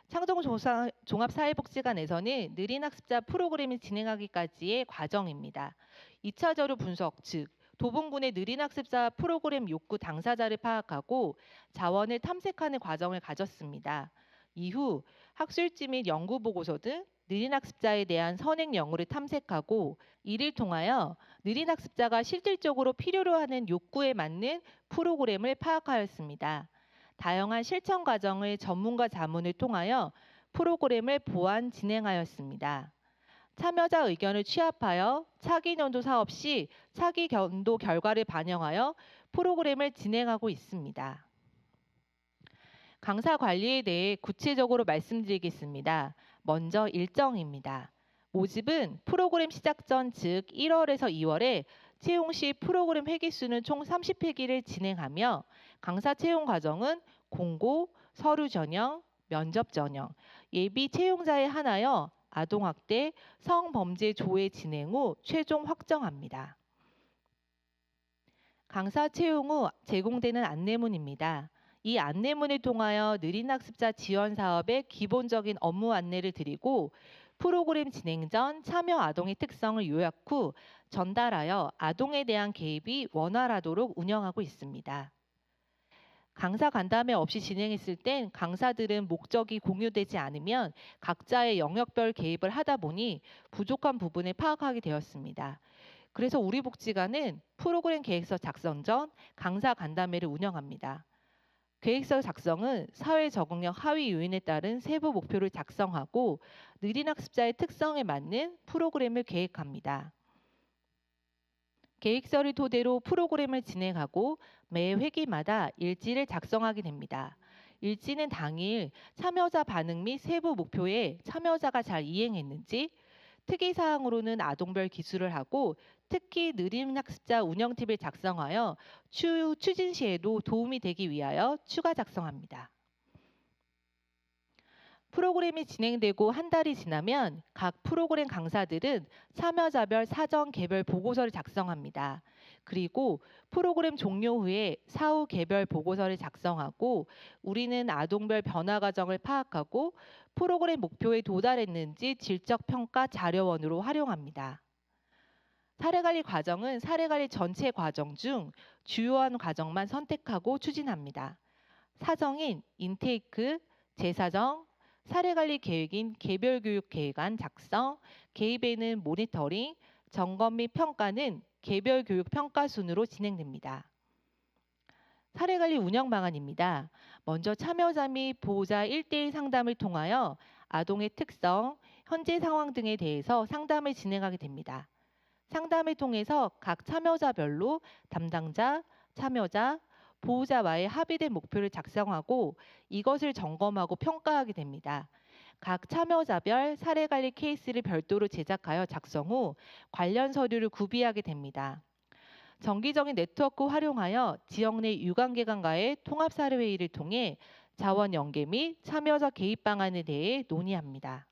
창동종합사회복지관에서는 느린 학습자 프로그램을 진행하기까지의 과정입니다. 2차 자료 분석, 즉 도봉군의 느린 학습자 프로그램 욕구 당사자를 파악하고 자원을 탐색하는 과정을 가졌습니다. 이후 학술지 및 연구보고서 등 느린 학습자에 대한 선행 연구를 탐색하고 이를 통하여 느린 학습자가 실질적으로 필요로 하는 욕구에 맞는 프로그램을 파악하였습니다. 다양한 실천 과정을 전문가 자문을 통하여 프로그램을 보완 진행하였습니다. 참여자 의견을 취합하여 차기 연도 사업 시 차기 연도 결과를 반영하여 프로그램을 진행하고 있습니다. 강사 관리에 대해 구체적으로 말씀드리겠습니다. 먼저 일정입니다. 모집은 프로그램 시작 전, 즉 1월에서 2월에 채용 시 프로그램 회기 수는 총 30회기를 진행하며 강사 채용 과정은 공고, 서류 전형, 면접 전형, 예비 채용자에 한하여 아동학대, 성범죄 조회 진행 후 최종 확정합니다. 강사 채용 후 제공되는 안내문입니다. 이 안내문을 통하여 느린 학습자 지원 사업의 기본적인 업무 안내를 드리고 프로그램 진행 전 참여 아동의 특성을 요약 후 전달하여 아동에 대한 개입이 원활하도록 운영하고 있습니다. 강사 간담회 없이 진행했을 땐 강사들은 목적이 공유되지 않으면 각자의 영역별 개입을 하다 보니 부족한 부분을 파악하게 되었습니다. 그래서 우리 복지관은 프로그램 계획서 작성 전 강사 간담회를 운영합니다. 계획서 작성은 사회 적응력 하위 요인에 따른 세부 목표를 작성하고 느린 학습자의 특성에 맞는 프로그램을 계획합니다. 계획서를 토대로 프로그램을 진행하고 매 회기마다 일지를 작성하게 됩니다. 일지는 당일 참여자 반응 및 세부 목표에 참여자가 잘 이행했는지, 특이사항으로는 아동별 기술을 하고 특히 느린 학습자 운영 팁을 작성하여 추후 추진 시에도 도움이 되기 위하여 추가 작성합니다. 프로그램이 진행되고 한 달이 지나면 각 프로그램 강사들은 참여자별 사전 개별 보고서를 작성합니다. 그리고 프로그램 종료 후에 사후 개별 보고서를 작성하고 우리는 아동별 변화 과정을 파악하고 프로그램 목표에 도달했는지 질적 평가 자료원으로 활용합니다. 사례관리 과정은 사례관리 전체 과정 중 주요한 과정만 선택하고 추진합니다. 사정인 인테이크, 재사정, 사례관리 계획인 개별교육 계획안 작성, 개입에는 모니터링, 점검 및 평가는 개별교육 평가 순으로 진행됩니다. 사례관리 운영 방안입니다. 먼저 참여자 및 보호자 1대1 상담을 통하여 아동의 특성, 현재 상황 등에 대해서 상담을 진행하게 됩니다. 상담을 통해서 각 참여자별로 담당자, 참여자, 보호자와의 합의된 목표를 작성하고 이것을 점검하고 평가하게 됩니다. 각 참여자별 사례관리 케이스를 별도로 제작하여 작성 후 관련 서류를 구비하게 됩니다. 정기적인 네트워크 활용하여 지역 내 유관기관과의 통합사례회의를 통해 자원 연계 및 참여자 개입 방안에 대해 논의합니다.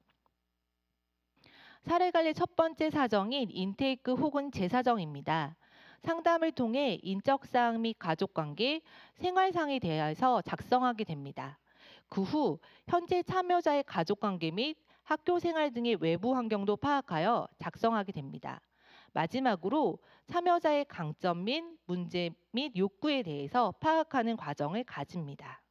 사례관리 첫 번째 사정인 인테이크 혹은 재사정입니다. 상담을 통해 인적사항 및 가족관계, 생활상에 대해서 작성하게 됩니다. 그 후 현재 참여자의 가족관계 및 학교 생활 등의 외부 환경도 파악하여 작성하게 됩니다. 마지막으로 참여자의 강점 및 문제 및 욕구에 대해서 파악하는 과정을 가집니다.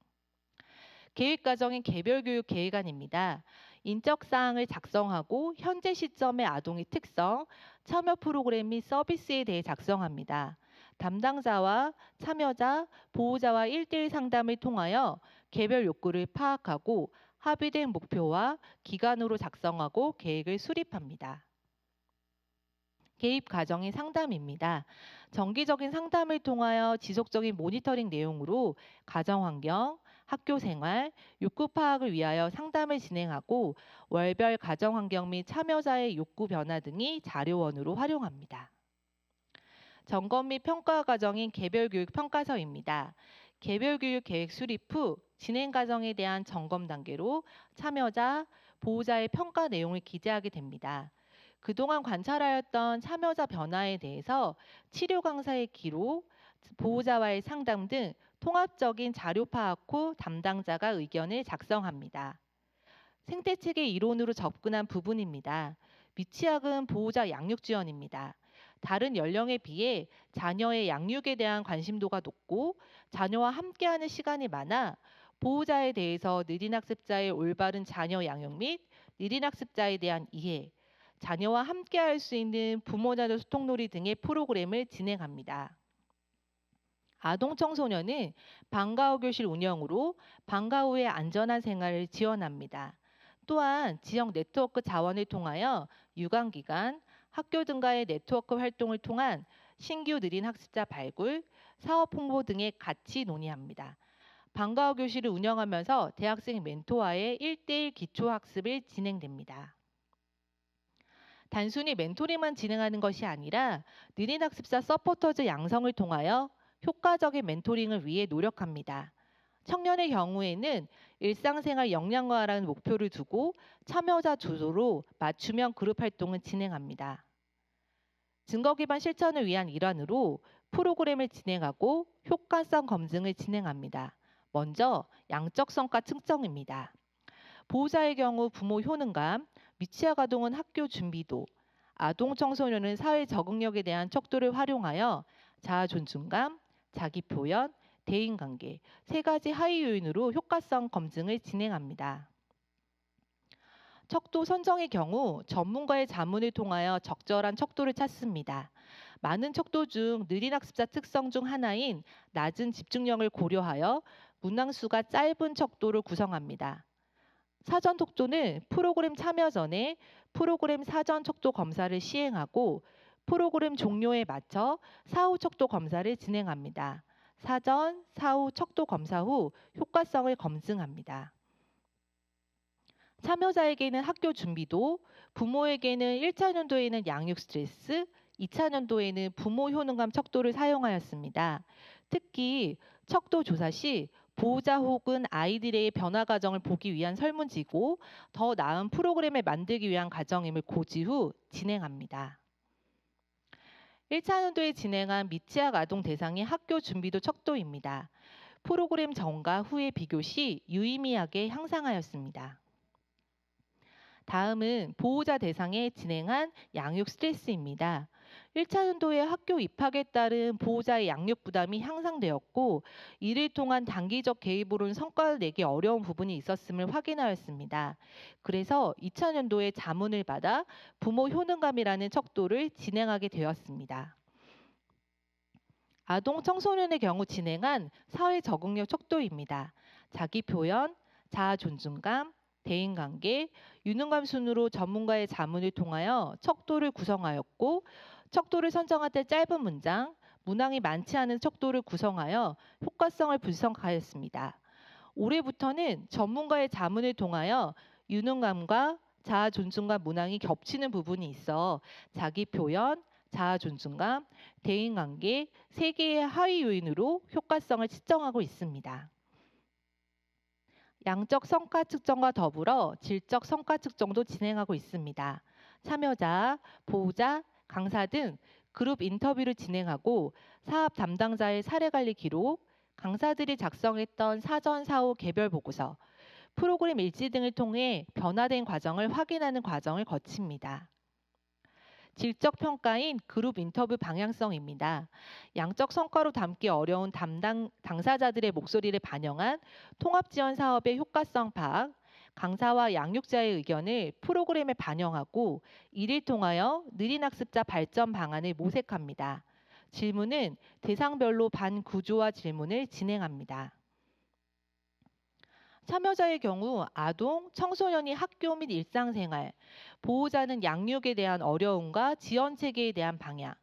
계획 과정인 개별교육 계획안입니다. 인적 사항을 작성하고 현재 시점의 아동의 특성, 참여 프로그램 및 서비스에 대해 작성합니다. 담당자와 참여자, 보호자와 1대1 상담을 통하여 개별 욕구를 파악하고 합의된 목표와 기간으로 작성하고 계획을 수립합니다. 개입 과정의 상담입니다. 정기적인 상담을 통하여 지속적인 모니터링 내용으로 가정 환경, 학교 생활, 욕구 파악을 위하여 상담을 진행하고 월별 가정 환경 및 참여자의 욕구 변화 등이 자료원으로 활용합니다. 점검 및 평가 과정인 개별교육 평가서입니다. 개별교육 계획 수립 후 진행 과정에 대한 점검 단계로 참여자, 보호자의 평가 내용을 기재하게 됩니다. 그동안 관찰하였던 참여자 변화에 대해서 치료 강사의 기록, 보호자와의 상담 등 통합적인 자료 파악 후 담당자가 의견을 작성합니다. 생태체계 이론으로 접근한 부분입니다. 미취학은 보호자 양육 지원입니다. 다른 연령에 비해 자녀의 양육에 대한 관심도가 높고 자녀와 함께하는 시간이 많아 보호자에 대해서 느린 학습자의 올바른 자녀 양육 및 느린 학습자에 대한 이해, 자녀와 함께할 수 있는 부모-자녀 소통놀이 등의 프로그램을 진행합니다. 아동 청소년은 방과 후 교실 운영으로 방과 후의 안전한 생활을 지원합니다. 또한 지역 네트워크 자원을 통하여 유관기관, 학교 등과의 네트워크 활동을 통한 신규 느린 학습자 발굴, 사업 홍보 등에 같이 논의합니다. 방과 후 교실을 운영하면서 대학생 멘토와의 1대1 기초 학습을 진행됩니다. 단순히 멘토링만 진행하는 것이 아니라 느린 학습자 서포터즈 양성을 통하여 효과적인 멘토링을 위해 노력합니다. 청년의 경우에는 일상생활 역량화라는 목표를 두고 참여자 주도로 맞춤형 그룹 활동을 진행합니다. 증거기반 실천을 위한 일환으로 프로그램을 진행하고 효과성 검증을 진행합니다. 먼저 양적 성과 측정입니다. 보호자의 경우 부모 효능감, 미취학 아동은 학교 준비도, 아동 청소년은 사회 적응력에 대한 척도를 활용하여 자아 존중감, 자기 표현, 대인관계 세 가지 하위 요인으로 효과성 검증을 진행합니다. 척도 선정의 경우 전문가의 자문을 통하여 적절한 척도를 찾습니다. 많은 척도 중 느린 학습자 특성 중 하나인 낮은 집중력을 고려하여 문항수가 짧은 척도를 구성합니다. 사전 척도는 프로그램 참여 전에 프로그램 사전 척도 검사를 시행하고 프로그램 종료에 맞춰 사후 척도 검사를 진행합니다. 사전, 사후 척도 검사 후 효과성을 검증합니다. 참여자에게는 학교 준비도, 부모에게는 1차 년도에는 양육 스트레스, 2차 년도에는 부모 효능감 척도를 사용하였습니다. 특히 척도 조사 시 보호자 혹은 아이들의 변화 과정을 보기 위한 설문지고 더 나은 프로그램을 만들기 위한 과정임을 고지 후 진행합니다. 1차 년도에 진행한 미취학 아동 대상의 학교 준비도 척도입니다. 프로그램 전과 후의 비교 시 유의미하게 향상하였습니다. 다음은 보호자 대상에 진행한 양육 스트레스입니다. 1차 연도에 학교 입학에 따른 보호자의 양육 부담이 향상되었고 이를 통한 단기적 개입으로는 성과를 내기 어려운 부분이 있었음을 확인하였습니다. 그래서 2차 연도에 자문을 받아 부모 효능감이라는 척도를 진행하게 되었습니다. 아동 청소년의 경우 진행한 사회 적응력 척도입니다. 자기 표현, 자아 존중감, 대인관계, 유능감 순으로 전문가의 자문을 통하여 척도를 구성하였고 척도를 선정할 때 짧은 문장, 문항이 많지 않은 척도를 구성하여 효과성을 분석하였습니다. 올해부터는 전문가의 자문을 통하여 유능감과 자아 존중감 문항이 겹치는 부분이 있어 자기 표현, 자아 존중감, 대인관계 3개의 하위 요인으로 효과성을 측정하고 있습니다. 양적 성과 측정과 더불어 질적 성과 측정도 진행하고 있습니다. 참여자, 보호자, 강사 등 그룹 인터뷰를 진행하고 사업 담당자의 사례관리 기록, 강사들이 작성했던 사전 사후 개별 보고서, 프로그램 일지 등을 통해 변화된 과정을 확인하는 과정을 거칩니다. 질적 평가인 그룹 인터뷰 방향성입니다. 양적 성과로 담기 어려운 당사자들의 목소리를 반영한 통합 지원 사업의 효과성 파악, 강사와 양육자의 의견을 프로그램에 반영하고 이를 통하여 느린 학습자 발전 방안을 모색합니다. 질문은 대상별로 반구조화 질문을 진행합니다. 참여자의 경우 아동, 청소년이 학교 및 일상생활, 보호자는 양육에 대한 어려움과 지원 체계에 대한 방향,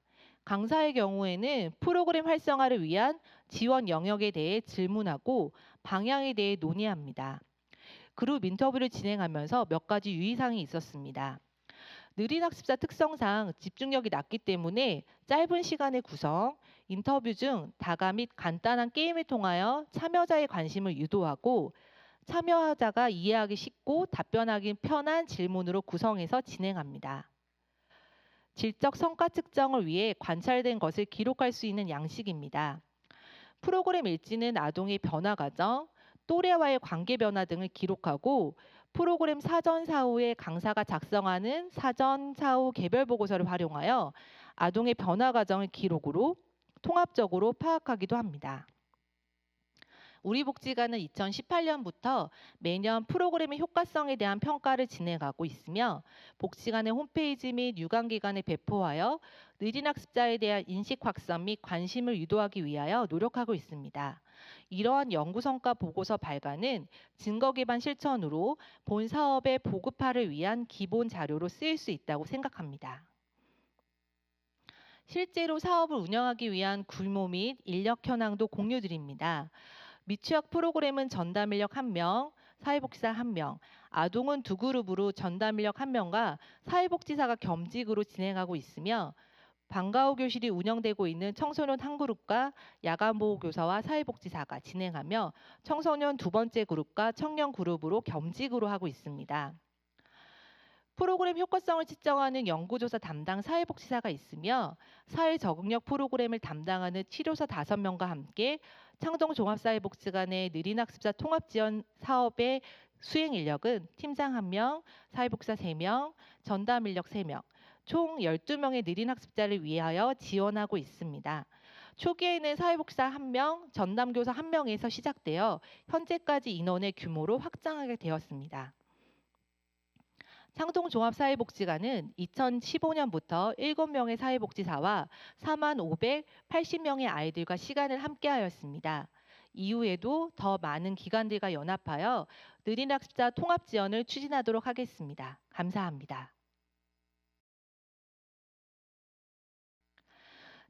강사의 경우에는 프로그램 활성화를 위한 지원 영역에 대해 질문하고 방향에 대해 논의합니다. 그룹 인터뷰를 진행하면서 몇 가지 유의사항이 있었습니다. 느린 학습자 특성상 집중력이 낮기 때문에 짧은 시간의 구성, 인터뷰 중 다가 및 간단한 게임을 통하여 참여자의 관심을 유도하고 참여자가 이해하기 쉽고 답변하기 편한 질문으로 구성해서 진행합니다. 질적 성과 측정을 위해 관찰된 것을 기록할 수 있는 양식입니다. 프로그램 일지는 아동의 변화 과정, 또래와의 관계 변화 등을 기록하고 프로그램 사전 사후에 강사가 작성하는 사전 사후 개별 보고서를 활용하여 아동의 변화 과정을 기록으로 통합적으로 파악하기도 합니다. 우리 복지관은 2018년부터 매년 프로그램의 효과성에 대한 평가를 진행하고 있으며 복지관의 홈페이지 및 유관기관에 배포하여 느린 학습자에 대한 인식 확산 및 관심을 유도하기 위하여 노력하고 있습니다. 이러한 연구 성과 보고서 발간은 증거 기반 실천으로 본 사업의 보급화를 위한 기본 자료로 쓰일 수 있다고 생각합니다. 실제로 사업을 운영하기 위한 규모 및 인력 현황도 공유드립니다. 미취학 프로그램은 전담 인력 1명, 사회복지사 1명, 아동은 2그룹으로 전담 인력 1명과 사회복지사가 겸직으로 진행하고 있으며 방과후 교실이 운영되고 있는 청소년 1그룹과 야간보호교사와 사회복지사가 진행하며 청소년 2번째 그룹과 청년 그룹으로 겸직으로 하고 있습니다. 프로그램 효과성을 측정하는 연구조사 담당 사회복지사가 있으며 사회 적응력 프로그램을 담당하는 치료사 5명과 함께 창동 종합사회복지관의 느린 학습자 통합 지원 사업의 수행 인력은 팀장 1명, 사회복지사 3명, 전담 인력 3명, 총 12명의 느린 학습자를 위하여 지원하고 있습니다. 초기에는 사회복지사 1명, 전담교사 1명에서 시작되어 현재까지 인원의 규모로 확장하게 되었습니다. 창동 종합사회복지관은 2015년부터 7명의 사회복지사와 45,580명의 아이들과 시간을 함께하였습니다. 이후에도 더 많은 기관들과 연합하여 느린 학습자 통합 지원을 추진하도록 하겠습니다. 감사합니다.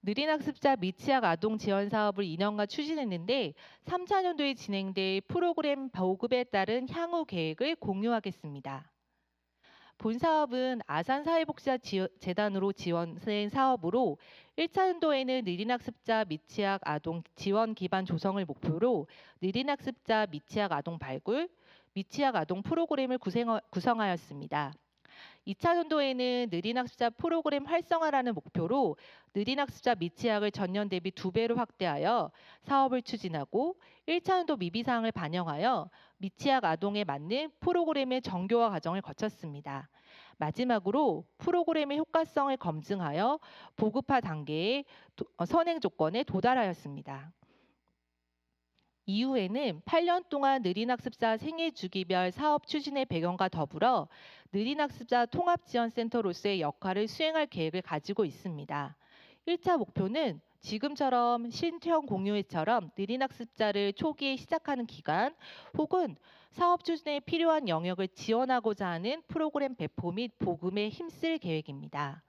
느린 학습자 미취학 아동 지원 사업을 2년간 추진했는데 3차년도에 진행될 프로그램 보급에 따른 향후 계획을 공유하겠습니다. 본 사업은 아산사회복지재단으로 지원된 사업으로 1차년도에는 느린 학습자 미취학 아동 지원 기반 조성을 목표로 느린 학습자 미취학 아동 발굴, 미취학 아동 프로그램을 구성하였습니다. 2차년도에는 느린 학습자 프로그램 활성화라는 목표로 느린 학습자 미취학을 전년 대비 2배로 확대하여 사업을 추진하고 1차년도 미비사항을 반영하여 미취학 아동에 맞는 프로그램의 정교화 과정을 거쳤습니다. 마지막으로 프로그램의 효과성을 검증하여 보급화 단계의 선행 조건에 도달하였습니다. 이후에는 8년 동안 느린 학습자 생애 주기별 사업 추진의 배경과 더불어 느린 학습자 통합지원센터로서의 역할을 수행할 계획을 가지고 있습니다. 1차 목표는 지금처럼 신청 공유회처럼 느린 학습자를 초기에 시작하는 기간 혹은 사업 추진에 필요한 영역을 지원하고자 하는 프로그램 배포 및 보급에 힘쓸 계획입니다.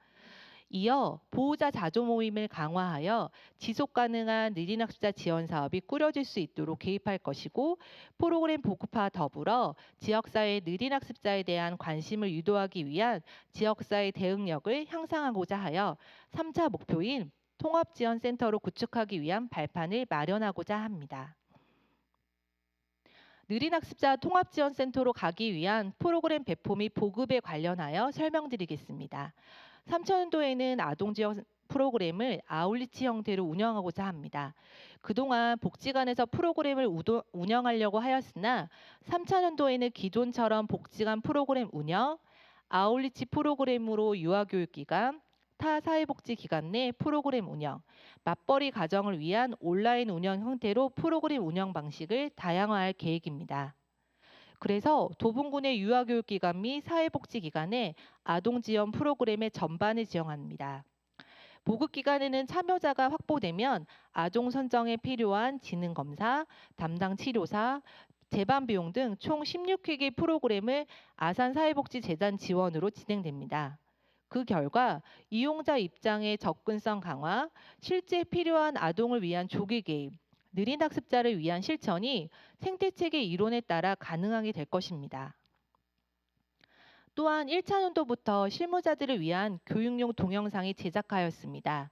이어 보호자 자조 모임을 강화하여 지속 가능한 느린 학습자 지원 사업이 꾸려질 수 있도록 개입할 것이고 프로그램 보급화와 더불어 지역사회의 느린 학습자에 대한 관심을 유도하기 위한 지역사회 대응력을 향상하고자 하여 3차 목표인 통합지원센터로 구축하기 위한 발판을 마련하고자 합니다. 느린 학습자 통합지원센터로 가기 위한 프로그램 배포 및 보급에 관련하여 설명드리겠습니다. 3차년도에는 프로그램을 아울리치 형태로 운영하고자 합니다. 그동안 복지관에서 프로그램을 운영하려고 하였으나 3차년도에는 기존처럼 복지관 프로그램 운영, 아울리치 프로그램으로 유아교육기관, 타 사회복지기관 내 프로그램 운영, 맞벌이 가정을 위한 온라인 운영 형태로 프로그램 운영 방식을 다양화할 계획입니다. 그래서 도봉군의 유아교육기관 및 사회복지기관에 아동지원 프로그램의 전반을 지원합니다. 보급기관에는 참여자가 확보되면 아동 선정에 필요한 지능검사, 담당 치료사, 재반 비용 등 총 16회개 프로그램을 아산사회복지재단 지원으로 진행됩니다. 그 결과 이용자 입장의 접근성 강화, 실제 필요한 아동을 위한 조기 개입, 느린 학습자를 위한 실천이 생태체계 이론에 따라 가능하게 될 것입니다. 또한 1차년도부터 실무자들을 위한 교육용 동영상이 제작하였습니다.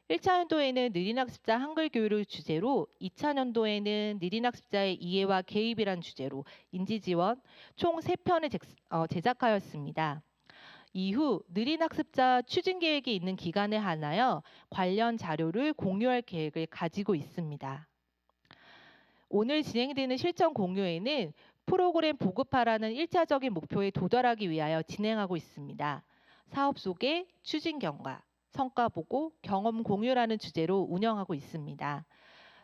1차년도에는 느린 학습자 한글 교육을 주제로, 2차년도에는 느린 학습자의 이해와 개입이란 주제로 인지 지원 총 3편을 제작하였습니다. 이후 느린 학습자 추진 계획이 있는 기간에 한하여 관련 자료를 공유할 계획을 가지고 있습니다. 오늘 진행되는 실천 공유회는 프로그램 보급화라는 1차적인 목표에 도달하기 위하여 진행하고 있습니다. 사업 소개, 추진 경과, 성과 보고, 경험 공유라는 주제로 운영하고 있습니다.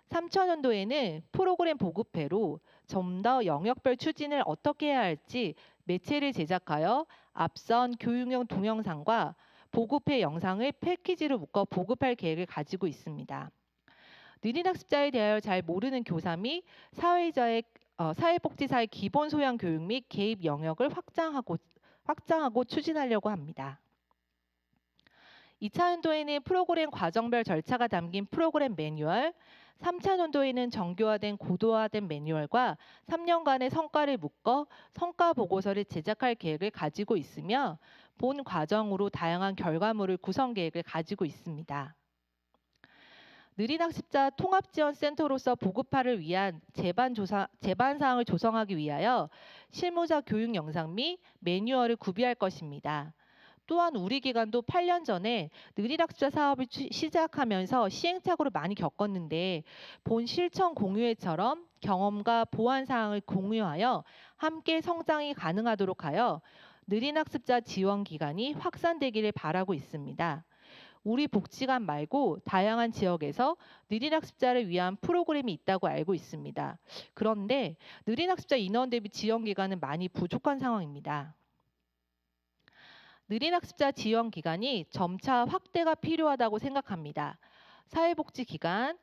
3차년도에는 프로그램 보급회로 좀 더 영역별 추진을 어떻게 해야 할지 매체를 제작하여 앞선 교육용 동영상과 보급회 영상을 패키지로 묶어 보급할 계획을 가지고 있습니다. 느린 학습자에 대하여 잘 모르는 교사 및 사회복지사의 기본 소양 교육 및 개입 영역을 확장하고 추진하려고 합니다. 2차년도에는 프로그램 과정별 절차가 담긴 프로그램 매뉴얼, 3차년도에는 정교화된 고도화된 매뉴얼과 3년간의 성과를 묶어 성과 보고서를 제작할 계획을 가지고 있으며 본 과정으로 다양한 결과물을 구성 계획을 가지고 있습니다. 느린 학습자 통합지원센터로서 보급화를 위한 제반 사항을 조성하기 위하여 실무자 교육 영상 및 매뉴얼을 구비할 것입니다. 또한 우리 기관도 8년 전에 느린 학습자 사업을 시작하면서 시행착오를 많이 겪었는데 본 실천 공유회처럼 경험과 보완 사항을 공유하여 함께 성장이 가능하도록 하여 느린 학습자 지원 기간이 확산되기를 바라고 있습니다. 우리 복지관 말고 다양한 지역에서 느린 학습자를 위한 프로그램이 있다고 알고 있습니다. 그런데 느린 학습자 인원 대비 지원 기간은 많이 부족한 상황입니다. 느린 학습자 지원 기간이 점차 확대가 필요하다고 생각합니다. 사회복지기관,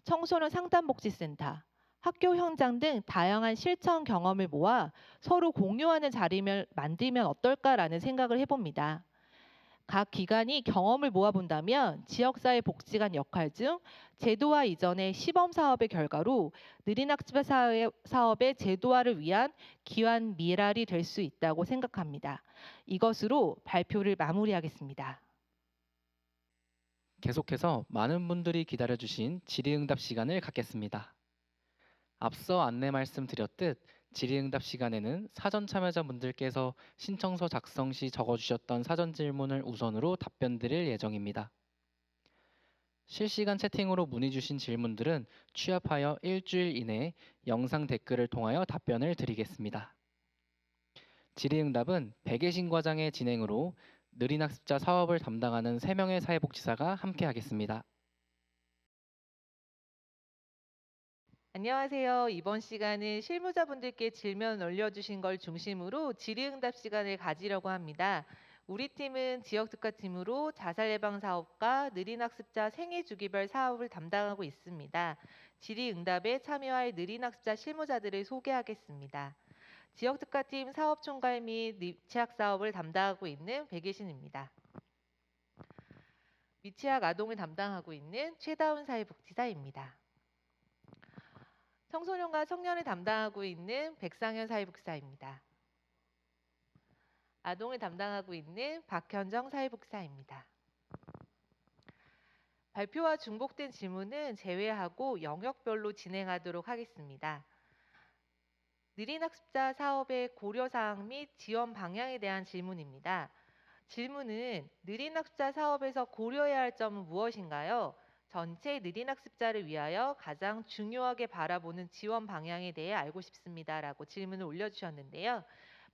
청소년 상담복지센터, 학교 현장 등 다양한 실천 경험을 모아 서로 공유하는 자리를 만들면 어떨까라는 생각을 해봅니다. 각 기관이 경험을 모아본다면 지역사회 복지관 역할 중 제도화 이전의 시범 사업의 결과로 느린 학습자 사업의 제도화를 위한 기한 미랄이 될 수 있다고 생각합니다. 이것으로 발표를 마무리하겠습니다. 계속해서 많은 분들이 기다려주신 질의응답 시간을 갖겠습니다. 앞서 안내 말씀드렸듯 질의응답 시간에는 사전 참여자분들께서 신청서 작성 시 적어주셨던 사전 질문을 우선으로 답변드릴 예정입니다. 실시간 채팅으로 문의 주신 질문들은 취합하여 일주일 이내에 영상 댓글을 통하여 답변을 드리겠습니다. 질의응답은 백예신 과장의 진행으로 느린 학습자 사업을 담당하는 3명의 사회복지사가 함께하겠습니다. 안녕하세요. 이번 시간은 실무자분들께 질문 올려주신 걸 중심으로 질의응답 시간을 가지려고 합니다. 우리 팀은 지역특화팀으로 자살예방사업과 느린학습자 생애주기별 사업을 담당하고 있습니다. 질의응답에 참여할 느린학습자 실무자들을 소개하겠습니다. 지역특화팀 사업총괄 및 미취학 사업을 담당하고 있는 백예신입니다. 미취학 아동을 담당하고 있는 최다운 사회복지사입니다. 청소년과 청년을 담당하고 있는 백상현 사회복지사입니다. 아동을 담당하고 있는 박현정 사회복지사입니다. 발표와 중복된 질문은 제외하고 영역별로 진행하도록 하겠습니다. 느린 학습자 사업의 고려사항 및 지원 방향에 대한 질문입니다. 질문은 느린 학습자 사업에서 고려해야 할 점은 무엇인가요? 전체 느린 학습자를 위하여 가장 중요하게 바라보는 지원 방향에 대해 알고 싶습니다라고 질문을 올려주셨는데요.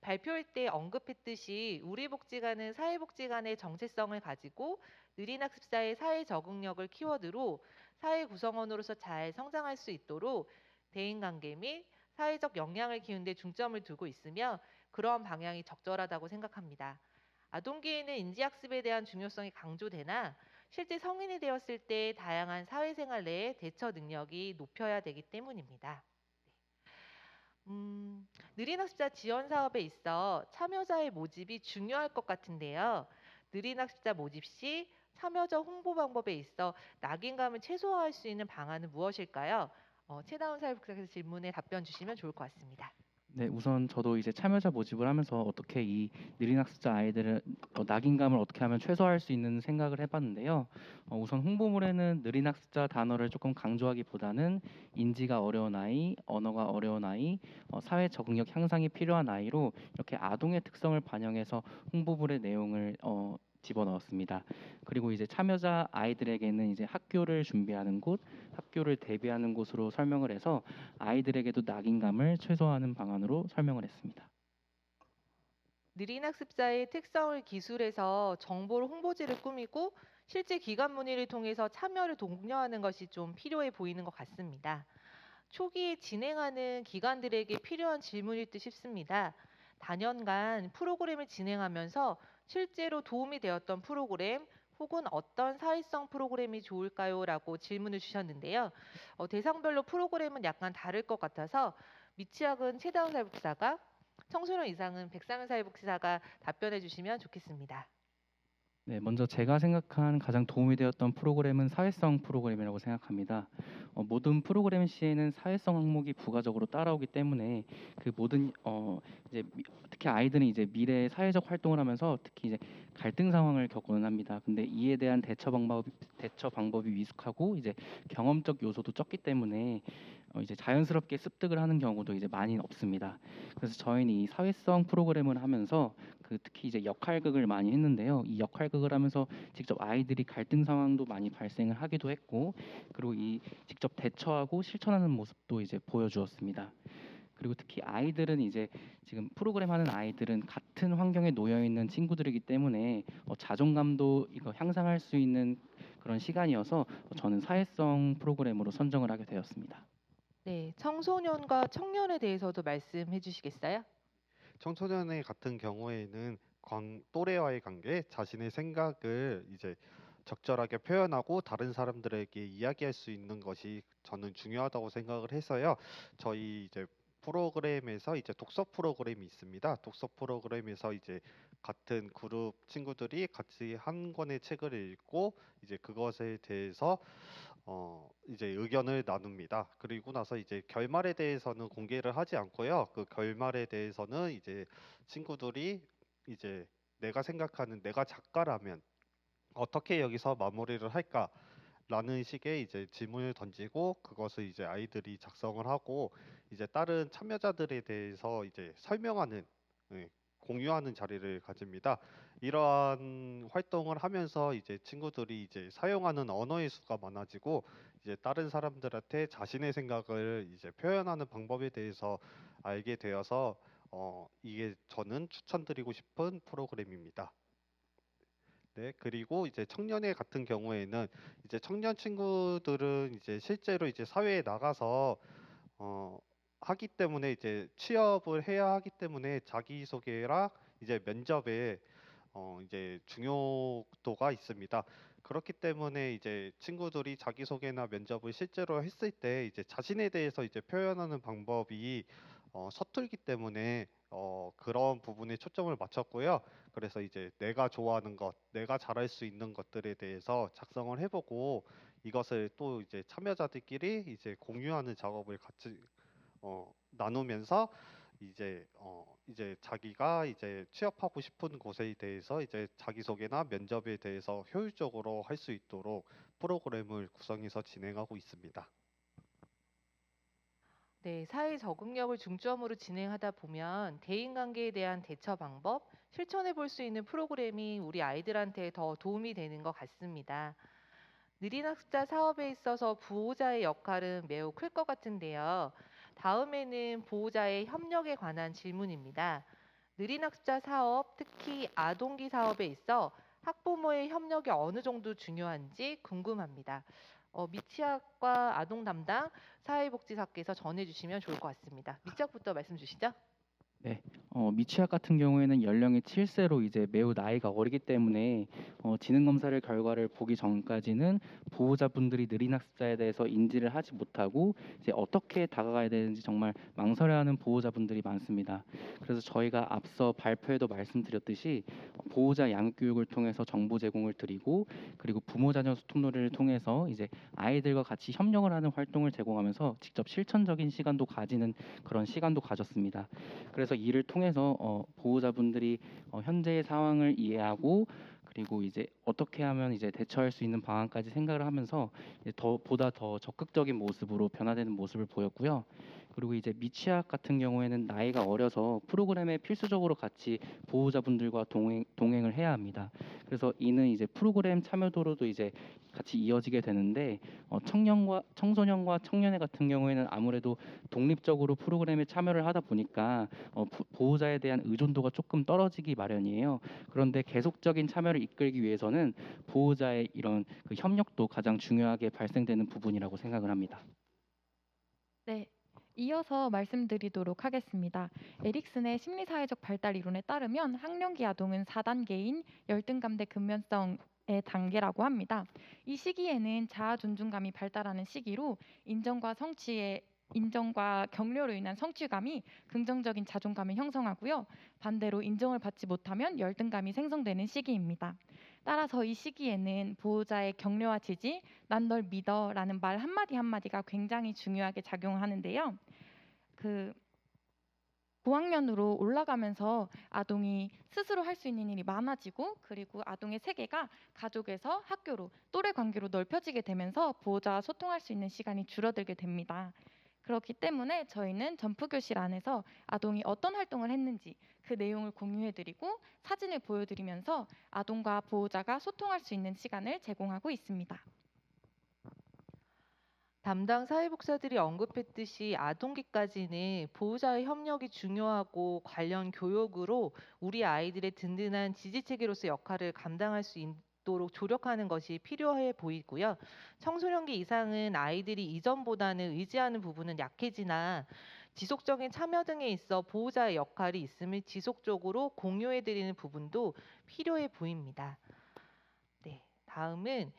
발표할 때 언급했듯이 우리 복지관은 사회복지관의 정체성을 가지고 느린 학습자의 사회 적응력을 키워드로 사회 구성원으로서 잘 성장할 수 있도록 대인관계 및 사회적 역량을 키우는 데 중점을 두고 있으며 그러한 방향이 적절하다고 생각합니다. 아동기에는 인지학습에 대한 중요성이 강조되나 실제 성인이 되었을 때 다양한 사회생활 내에 대처 능력이 높여야 되기 때문입니다. 느린 학습자 지원 사업에 있어 참여자의 모집이 중요할 것 같은데요. 느린 학습자 모집 시 참여자 홍보 방법에 있어 낙인감을 최소화할 수 있는 방안은 무엇일까요? 최다운 사회복지사께서 질문에 답변 주시면 좋을 것 같습니다. 네, 우선 저도 이제 참여자 모집을 하면서 어떻게 이 느린 학습자 아이들은 낙인감을 어떻게 하면 최소화할 수 있는 생각을 해봤는데요. 우선 홍보물에는 느린 학습자 단어를 조금 강조하기보다는 인지가 어려운 아이, 언어가 어려운 아이, 사회 적응력 향상이 필요한 아이로 이렇게 아동의 특성을 반영해서 홍보물의 내용을 집어넣었습니다. 그리고 이제 참여자 아이들에게는 이제 학교를 준비하는 곳, 학교를 대비하는 곳으로 설명을 해서 아이들에게도 낙인감을 최소화하는 방안으로 설명을 했습니다. 느린 학습자의 특성을 기술해서 정보를 홍보지를 꾸미고 실제 기관 문의를 통해서 참여를 독려하는 것이 좀 필요해 보이는 것 같습니다. 초기에 진행하는 기관들에게 필요한 질문일 듯 싶습니다. 단연간 프로그램을 진행하면서 실제로 도움이 되었던 프로그램 혹은 어떤 사회성 프로그램이 좋을까요? 라고 질문을 주셨는데요. 대상별로 프로그램은 약간 다를 것 같아서 미취학은 최다운 사회복지사가 청소년 이상은 백상현 사회복지사가 답변해 주시면 좋겠습니다. 네, 먼저 제가 생각한 가장 도움이 되었던 프로그램은 사회성 프로그램이라고 생각합니다. 모든 프로그램 시에는 사회성 항목이 부가적으로 따라오기 때문에 그 모든 이제 특히 아이들은 이제 미래 사회적 활동을 하면서 특히 이제 갈등 상황을 겪고는 합니다. 근데 이에 대한 대처 방법이 미숙하고 이제 경험적 요소도 적기 때문에 이제 자연스럽게 습득을 하는 경우도 이제 많이 없습니다. 그래서 저희는 이 사회성 프로그램을 하면서 특히 이제 역할극을 많이 했는데요. 이 역할극을 하면서 직접 아이들이 갈등 상황도 많이 발생을 하기도 했고, 그리고 이 직접 대처하고 실천하는 모습도 이제 보여주었습니다. 그리고 특히 아이들은 이제 지금 프로그램 하는 아이들은 같은 환경에 놓여 있는 친구들이기 때문에 자존감도 이거 향상할 수 있는 그런 시간이어서 저는 사회성 프로그램으로 선정을 하게 되었습니다. 네, 청소년과 청년에 대해서도 말씀해 주시겠어요? 청소년의 같은 경우에는 또래와의 관계, 자신의 생각을 이제 적절하게 표현하고 다른 사람들에게 이야기할 수 있는 것이 저는 중요하다고 생각을 해서요. 저희 이제 프로그램에서 이제 독서 프로그램이 있습니다. 독서 프로그램에서 이제 같은 그룹 친구들이 같이 한 권의 책을 읽고 이제 그것에 대해서 이제 의견을 나눕니다. 그리고 나서 이제 결말에 대해서는 공개를 하지 않고요. 그 결말에 대해서는 이제 친구들이 이제 내가 생각하는 내가 작가라면 어떻게 여기서 마무리를 할까라는 식의 이제 질문을 던지고 그것을 이제 아이들이 작성을 하고 이제 다른 참여자들에 대해서 이제 설명하는 예, 공유하는 자리를 가집니다. 이러한 활동을 하면서 이제 친구들이 이제 사용하는 언어의 수가 많아지고 이제 다른 사람들한테 자신의 생각을 이제 표현하는 방법에 대해서 알게 되어서 이게 저는 추천드리고 싶은 프로그램입니다. 네, 그리고 이제 청년회 같은 경우에는 이제 청년 친구들은 이제 실제로 이제 사회에 나가서 어, 하기 때문에 이제 취업을 해야 하기 때문에 자기소개랑 이제 면접에 이제 중요도가 있습니다. 그렇기 때문에 이제 친구들이 자기소개나 면접을 실제로 했을 때 이제 자신에 대해서 이제 표현하는 방법이 서툴기 때문에 그런 부분에 초점을 맞췄고요. 그래서 이제 내가 좋아하는 것, 내가 잘할 수 있는 것들에 대해서 작성을 해보고 이것을 또 이제 참여자들끼리 이제 공유하는 작업을 같이 나누면서 이제 자기가 이제 취업하고 싶은 곳에 대해서 이제 자기소개나 면접에 대해서 효율적으로 할 수 있도록 프로그램을 구성해서 진행하고 있습니다. 네, 사회 적응력을 중점으로 진행하다 보면 대인관계에 대한 대처 방법, 실천해 볼 수 있는 프로그램이 우리 아이들한테 더 도움이 되는 것 같습니다. 느린 학습자 사업에 있어서 보호자의 역할은 매우 클 것 같은데요. 다음에는 보호자의 협력에 관한 질문입니다. 느린 학습자 사업, 특히 아동기 사업에 있어 학부모의 협력이 어느 정도 중요한지 궁금합니다. 미취학과 아동 담당 사회복지사께서 전해주시면 좋을 것 같습니다. 미취학부터 말씀 주시죠. 네, 미취학 같은 경우에는 연령이 7세로 이제 매우 나이가 어리기 때문에 지능 검사를 결과를 보기 전까지는 보호자분들이 느린 학습자에 대해서 인지를 하지 못하고 이제 어떻게 다가가야 되는지 정말 망설여하는 보호자분들이 많습니다. 그래서 저희가 앞서 발표에도 말씀드렸듯이 보호자 양육 교육을 통해서 정보 제공을 드리고 그리고 부모 자녀 소통 놀이를 통해서 이제 아이들과 같이 협력을 하는 활동을 제공하면서 직접 실천적인 시간도 가지는 그런 시간도 가졌습니다. 그래서 이를 통해서 보호자분들이 현재의 상황을 이해하고 그리고 이제 어떻게 하면 이제 대처할 수 있는 방안까지 생각을 하면서 이제 보다 더 적극적인 모습으로 변화되는 모습을 보였고요. 그리고 이제 미취학 같은 경우에는 나이가 어려서 프로그램에 필수적으로 같이 보호자분들과 동행을 해야 합니다. 그래서 이는 이제 프로그램 참여도로도 이제 같이 이어지게 되는데 청소년과 청년회 같은 경우에는 아무래도 독립적으로 프로그램에 참여를 하다 보니까 보호자에 대한 의존도가 조금 떨어지기 마련이에요. 그런데 계속적인 참여를 이끌기 위해서는 보호자의 이런 그 협력도 가장 중요하게 발생되는 부분이라고 생각을 합니다. 네, 이어서 말씀드리도록 하겠습니다. 에릭슨의 심리사회적 발달 이론에 따르면 학령기 아동은 4단계인 열등감대 근면성의 단계라고 합니다. 이 시기에는 자아 존중감이 발달하는 시기로 인정과 격려로 인한 성취감이 긍정적인 자존감을 형성하고요. 반대로 인정을 받지 못하면 열등감이 생성되는 시기입니다. 따라서 이 시기에는 보호자의 격려와 지지, 난 널 믿어라는 말 한마디 한마디가 굉장히 중요하게 작용하는데요. 고학년으로 올라가면서 아동이 스스로 할 수 있는 일이 많아지고 그리고 아동의 세계가 가족에서 학교로 또래 관계로 넓혀지게 되면서 보호자와 소통할 수 있는 시간이 줄어들게 됩니다. 그렇기 때문에 저희는 점프교실 안에서 아동이 어떤 활동을 했는지 그 내용을 공유해드리고 사진을 보여드리면서 아동과 보호자가 소통할 수 있는 시간을 제공하고 있습니다. 담당 사회복사들이 언급했듯이 아동기까지는 보호자의 협력이 중요하고 관련 교육으로 우리 아이들의 든든한 지지체계로서 역할을 감당할 수 있도록 조력하는 것이 필요해 보이고요. 청소년기 이상은 아이들이 이전보다는 의지하는 부분은 약해지나 지속적인 참여 등에 있어 보호자의 역할이 있음을 지속적으로 공유해드리는 부분도 필요해 보입니다. 네, 다음은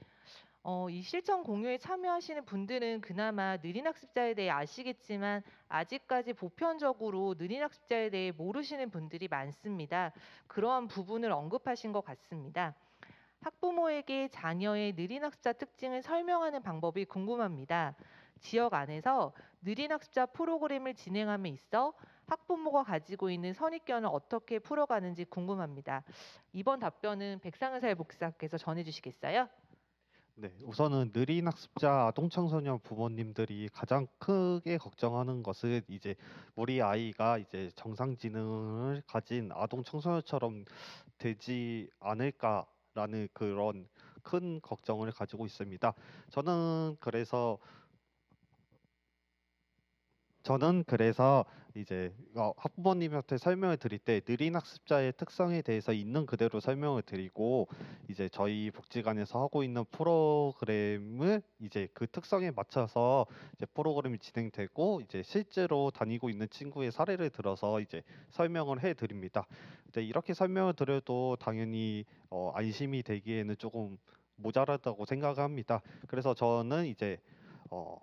이 실천 공유에 참여하시는 분들은 그나마 느린 학습자에 대해 아시겠지만 아직까지 보편적으로 느린 학습자에 대해 모르시는 분들이 많습니다. 그러한 부분을 언급하신 것 같습니다. 학부모에게 자녀의 느린 학습자 특징을 설명하는 방법이 궁금합니다. 지역 안에서 느린 학습자 프로그램을 진행함에 있어 학부모가 가지고 있는 선입견을 어떻게 풀어가는지 궁금합니다. 이번 답변은 백상은 사회복지사께서 전해주시겠어요? 네, 우선은 느린 학습자 아동 청소년 부모님들이 가장 크게 걱정하는 것은 이제 우리 아이가 이제 정상 지능을 가진 아동 청소년처럼 되지 않을까라는 그런 큰 걱정을 가지고 있습니다. 저는 그래서 저는 그래서 이제 학부모님한테 설명을 드릴 때 느린 학습자의 특성에 대해서 있는 그대로 설명을 드리고 이제 저희 복지관에서 하고 있는 프로그램을 이제 그 특성에 맞춰서 이제 프로그램이 진행되고 이제 실제로 다니고 있는 친구의 사례를 들어서 이제 설명을 해 드립니다. 이제 이렇게 설명을 드려도 당연히 안심이 되기에는 조금 모자라다고 생각합니다. 그래서 저는 이제 어,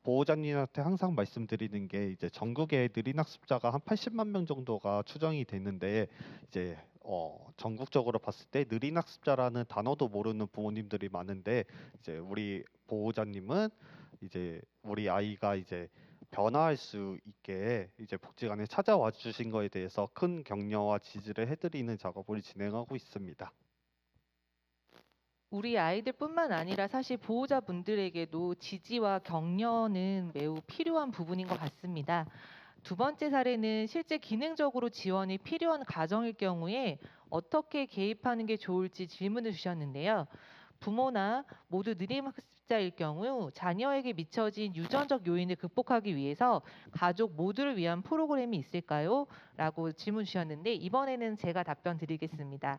보호자님한테 항상 말씀드리는 게 이제 전국에 느린 학습자가 한 80만 명 정도가 추정이 되는데 이제 전국적으로 봤을 때 느린 학습자라는 단어도 모르는 부모님들이 많은데 이제 우리 보호자님은 이제 우리 아이가 이제 변화할 수 있게 이제 복지관에 찾아와 주신 거에 대해서 큰 격려와 지지를 해드리는 작업을 진행하고 있습니다. 우리 아이들뿐만 아니라 사실 보호자분들에게도 지지와 격려는 매우 필요한 부분인 것 같습니다. 두 번째 사례는 실제 기능적으로 지원이 필요한 가정일 경우에 어떻게 개입하는 게 좋을지 질문을 주셨는데요. 부모나 모두 느림 학습자일 경우 자녀에게 미쳐진 유전적 요인을 극복하기 위해서 가족 모두를 위한 프로그램이 있을까요? 라고 질문 주셨는데 이번에는 제가 답변 드리겠습니다.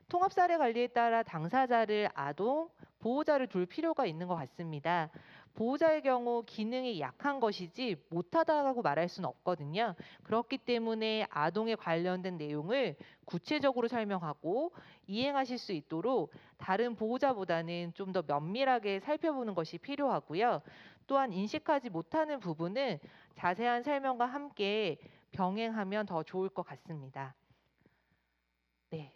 통합사례 관리에 따라 당사자를 아동, 보호자를 둘 필요가 있는 것 같습니다. 보호자의 경우 기능이 약한 것이지 못하다고 말할 수는 없거든요. 그렇기 때문에 아동에 관련된 내용을 구체적으로 설명하고 이행하실 수 있도록 다른 보호자보다는 좀 더 면밀하게 살펴보는 것이 필요하고요. 또한 인식하지 못하는 부분은 자세한 설명과 함께 병행하면 더 좋을 것 같습니다. 네.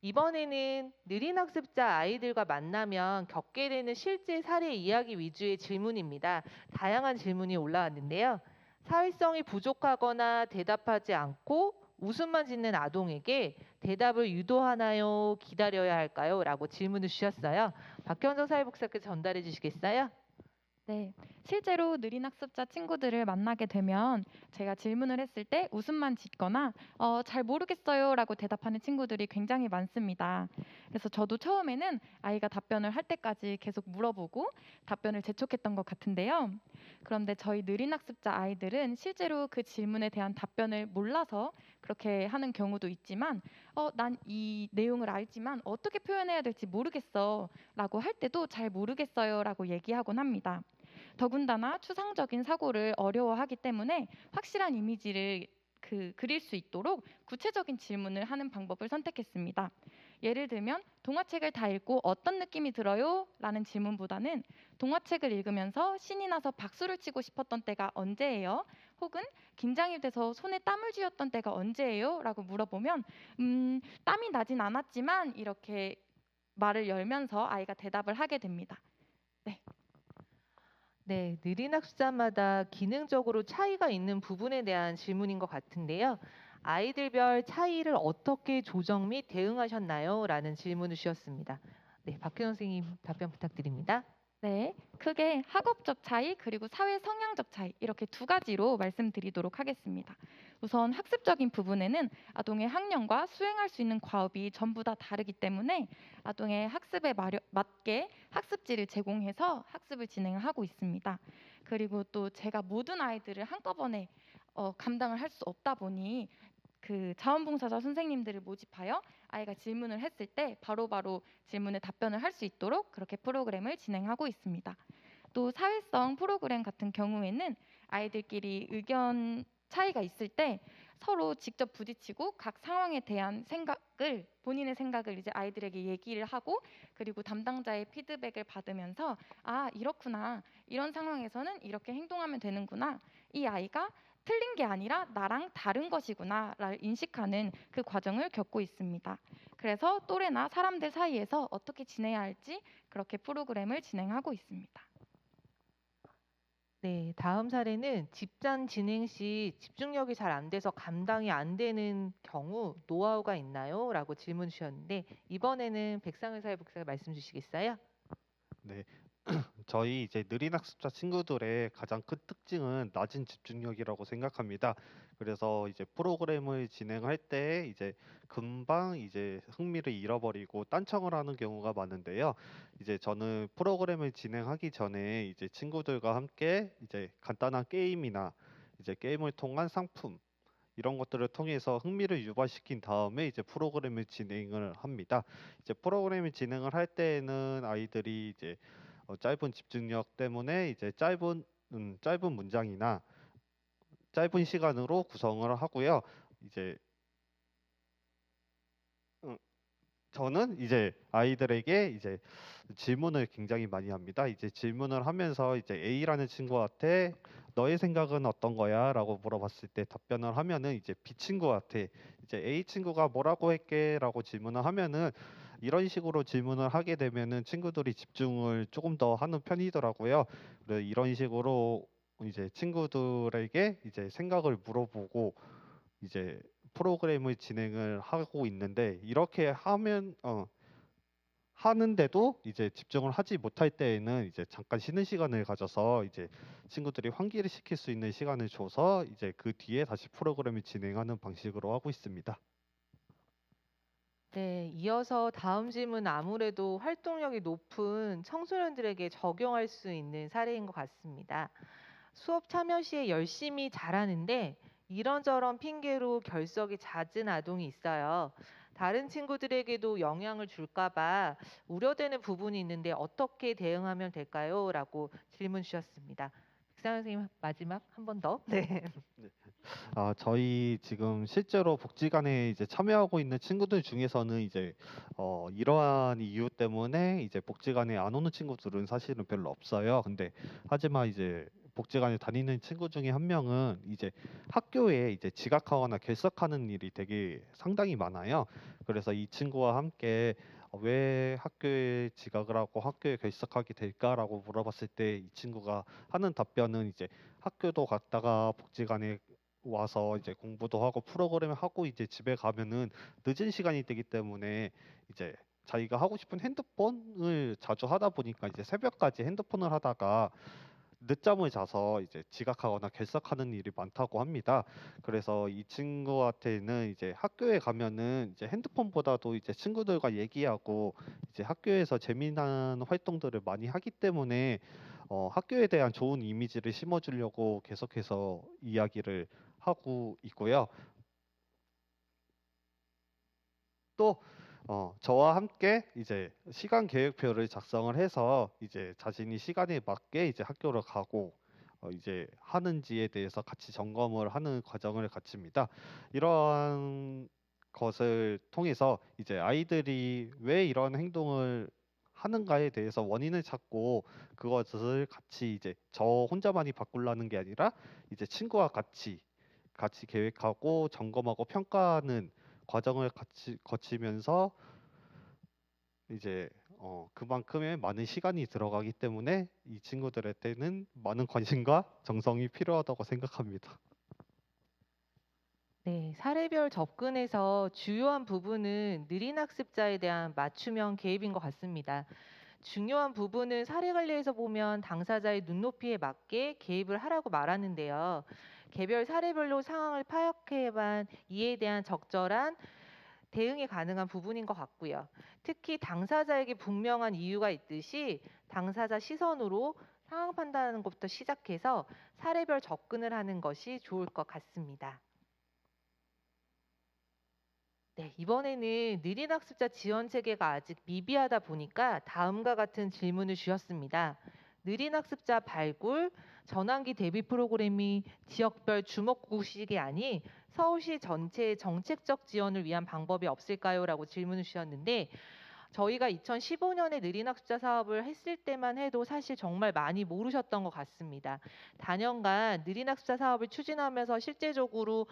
이번에는 느린 학습자 아이들과 만나면 겪게 되는 실제 사례 이야기 위주의 질문입니다. 다양한 질문이 올라왔는데요. 사회성이 부족하거나 대답하지 않고 웃음만 짓는 아동에게 대답을 유도하나요? 기다려야 할까요? 라고 질문을 주셨어요. 박현정 사회복지사께서 전달해 주시겠어요? 네, 실제로 느린 학습자 친구들을 만나게 되면 제가 질문을 했을 때 웃음만 짓거나 잘 모르겠어요라고 대답하는 친구들이 굉장히 많습니다. 그래서 저도 처음에는 아이가 답변을 할 때까지 계속 물어보고 답변을 재촉했던 것 같은데요. 그런데 저희 느린 학습자 아이들은 실제로 그 질문에 대한 답변을 몰라서 그렇게 하는 경우도 있지만 난 이 내용을 알지만 어떻게 표현해야 될지 모르겠어라고 할 때도 잘 모르겠어요라고 얘기하곤 합니다. 더군다나 추상적인 사고를 어려워하기 때문에 확실한 이미지를 그릴 수 있도록 구체적인 질문을 하는 방법을 선택했습니다. 예를 들면 동화책을 다 읽고 어떤 느낌이 들어요? 라는 질문보다는 동화책을 읽으면서 신이 나서 박수를 치고 싶었던 때가 언제예요? 혹은 긴장이 돼서 손에 땀을 쥐었던 때가 언제예요? 라고 물어보면 땀이 나진 않았지만 이렇게 말을 열면서 아이가 대답을 하게 됩니다. 네, 느린 학습자마다 기능적으로 차이가 있는 부분에 대한 질문인 것 같은데요. 아이들별 차이를 어떻게 조정 및 대응하셨나요? 라는 질문을 주셨습니다. 네, 박효영 선생님 답변 부탁드립니다. 네, 크게 학업적 차이 그리고 사회 성향적 차이 이렇게 두 가지로 말씀드리도록 하겠습니다. 우선 학습적인 부분에는 아동의 학년과 수행할 수 있는 과업이 전부 다 다르기 때문에 아동의 학습에 맞게 학습지를 제공해서 학습을 진행하고 있습니다. 그리고 또 제가 모든 아이들을 한꺼번에 감당을 할 수 없다 보니 그 자원봉사자 선생님들을 모집하여 아이가 질문을 했을 때 바로바로 질문에 답변을 할 수 있도록 그렇게 프로그램을 진행하고 있습니다. 또 사회성 프로그램 같은 경우에는 아이들끼리 의견 차이가 있을 때 서로 직접 부딪히고 각 상황에 대한 생각을 본인의 생각을 이제 아이들에게 얘기를 하고 그리고 담당자의 피드백을 받으면서 아 이렇구나 이런 상황에서는 이렇게 행동하면 되는구나 이 아이가 틀린 게 아니라 나랑 다른 것이구나를 인식하는 그 과정을 겪고 있습니다. 그래서 또래나 사람들 사이에서 어떻게 지내야 할지 그렇게 프로그램을 진행하고 있습니다. 네, 다음 사례는 집단 진행 시 집중력이 잘 안 돼서 감당이 안 되는 경우 노하우가 있나요? 라고 질문 주셨는데 이번에는 백상을 사회복지사가 말씀 주시겠어요? 네. 저희 이제 느린 학습자 친구들의 가장 큰 특징은 낮은 집중력이라고 생각합니다. 그래서 이제 프로그램을 진행할 때 이제 금방 이제 흥미를 잃어버리고 딴청을 하는 경우가 많은데요. 이제 저는 프로그램을 진행하기 전에 이제 친구들과 함께 이제 간단한 게임이나 이제 게임을 통한 상품 이런 것들을 통해서 흥미를 유발시킨 다음에 이제 프로그램을 진행을 합니다. 이제 프로그램을 진행을 할 때에는 아이들이 이제 짧은 집중력 때문에 이제 짧은 문장이나 짧은 시간으로 구성을 하고요. 이제 음, 저는 이제 아이들에게 이제 질문을 굉장히 많이 합니다. 이제 질문을 하면서 이제 A라는 친구한테 너의 생각은 어떤 거야? 라고 물어봤을 때 답변을 하면은 이제 B 친구한테 이제 A 친구가 뭐라고 했게? 라고 질문을 하면은 이런 식으로 질문을 하게 되면은 친구들이 집중을 조금 더 하는 편이더라고요. 그래서 이런 식으로 이제 친구들에게 이제 생각을 물어보고 이제 프로그램을 진행을 하고 있는데 이렇게 하는데도 이제 집중을 하지 못할 때에는 이제 잠깐 쉬는 시간을 가져서 이제 친구들이 환기를 시킬 수 있는 시간을 줘서 이제 그 뒤에 다시 프로그램을 진행하는 방식으로 하고 있습니다. 네, 이어서 다음 질문은 아무래도 활동력이 높은 청소년들에게 적용할 수 있는 사례인 것 같습니다. 수업 참여 시에 열심히 잘하는데 이런저런 핑계로 결석이 잦은 아동이 있어요. 다른 친구들에게도 영향을 줄까 봐 우려되는 부분이 있는데 어떻게 대응하면 될까요? 라고 질문 주셨습니다. 백상 선생님 마지막 한 번 더. 네. 저희 지금 실제로 복지관에 이제 참여하고 있는 친구들 중에서는 이제 이러한 이유 때문에 이제 복지관에 안 오는 친구들은 사실은 별로 없어요. 근데 하지만 이제 복지관에 다니는 친구 중에 한 명은 이제 학교에 이제 지각하거나 결석하는 일이 되게 상당히 많아요. 그래서 이 친구와 함께 왜 학교에 지각을 하고 학교에 결석하게 될까라고 물어봤을 때 이 친구가 하는 답변은 이제 학교도 갔다가 복지관에 와서 이제 공부도 하고 프로그램을 하고 이제 집에 가면은 늦은 시간이 되기 때문에 이제 자기가 하고 싶은 핸드폰을 자주 하다 보니까 이제 새벽까지 핸드폰을 하다가 늦잠을 자서 이제 지각하거나 결석하는 일이 많다고 합니다. 그래서 이 친구한테는 이제 학교에 가면은 이제 핸드폰보다도 이제 친구들과 얘기하고 이제 학교에서 재미난 활동들을 많이 하기 때문에 학교에 대한 좋은 이미지를 심어주려고 계속해서 이야기를 하고 있고요. 또 저와 함께 이제 시간 계획표를 작성을 해서 이제 자신이 시간에 맞게 이제 학교를 가고 이제 하는지에 대해서 같이 점검을 하는 과정을 갖춥니다. 이러한 것을 통해서 이제 아이들이 왜 이런 행동을 하는가에 대해서 원인을 찾고 그것을 같이 이제 저 혼자만이 바꾸려는 게 아니라 이제 친구와 같이 계획하고 점검하고 평가하는 과정을 같이 거치면서 이제 그만큼의 많은 시간이 들어가기 때문에 이 친구들한테는 많은 관심과 정성이 필요하다고 생각합니다. 네, 사례별 접근에서 주요한 부분은 느린 학습자에 대한 맞춤형 개입인 것 같습니다. 중요한 부분은 사례 관리에서 보면 당사자의 눈높이에 맞게 개입을 하라고 말하는데요. 개별 사례별로 상황을 파악해야만 이에 대한 적절한 대응이 가능한 부분인 것 같고요. 특히 당사자에게 분명한 이유가 있듯이 당사자 시선으로 상황 판단하는 것부터 시작해서 사례별 접근을 하는 것이 좋을 것 같습니다. 네, 이번에는 느린 학습자 지원 체계가 아직 미비하다 보니까 다음과 같은 질문을 주셨습니다. 느린 학습자 발굴, 전환기 대비 프로그램이 지역별 주먹구식이 아닌 서울시 전체의 정책적 지원을 위한 방법이 없을까요? 라고 질문을 주셨는데 저희가 2015년에 느린 학습자 사업을 했을 때만 해도 사실 정말 많이 모르셨던 것 같습니다. 단연간 느린 학습자 사업을 추진하면서 실제적으로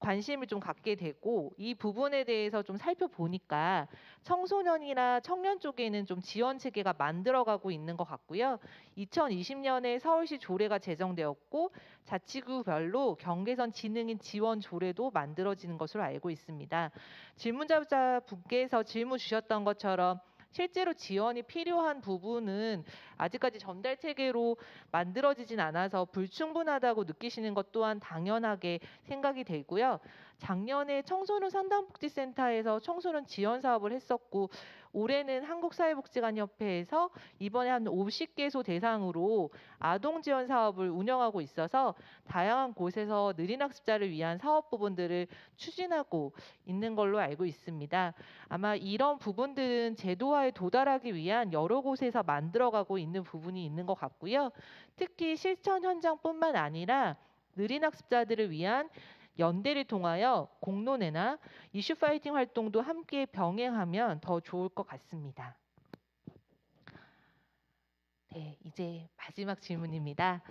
관심을 좀 갖게 되고 이 부분에 대해서 좀 살펴보니까 청소년이나 청년 쪽에는 좀 지원 체계가 만들어가고 있는 것 같고요. 2020년에 서울시 조례가 제정되었고 자치구별로 경계선 지능인 지원 조례도 만들어지는 것으로 알고 있습니다. 질문자 분께서 질문 주셨던 것처럼 실제로 지원이 필요한 부분은 아직까지 전달 체계로 만들어지진 않아서 불충분하다고 느끼시는 것 또한 당연하게 생각이 되고요. 작년에 청소년 상담복지센터에서 청소년 지원 사업을 했었고 올해는 한국사회복지관협회에서 이번에 한 50개소 대상으로 아동 지원 사업을 운영하고 있어서 다양한 곳에서 느린 학습자를 위한 사업 부분들을 추진하고 있는 걸로 알고 있습니다. 아마 이런 부분들은 제도화에 도달하기 위한 여러 곳에서 만들어가고 있는 부분이 있는 것 같고요. 특히 실천 현장뿐만 아니라 느린 학습자들을 위한 연대를 통하여 공론회나 이슈 파이팅 활동도 함께 병행하면 더 좋을 것 같습니다. 네, 이제 마지막 질문입니다.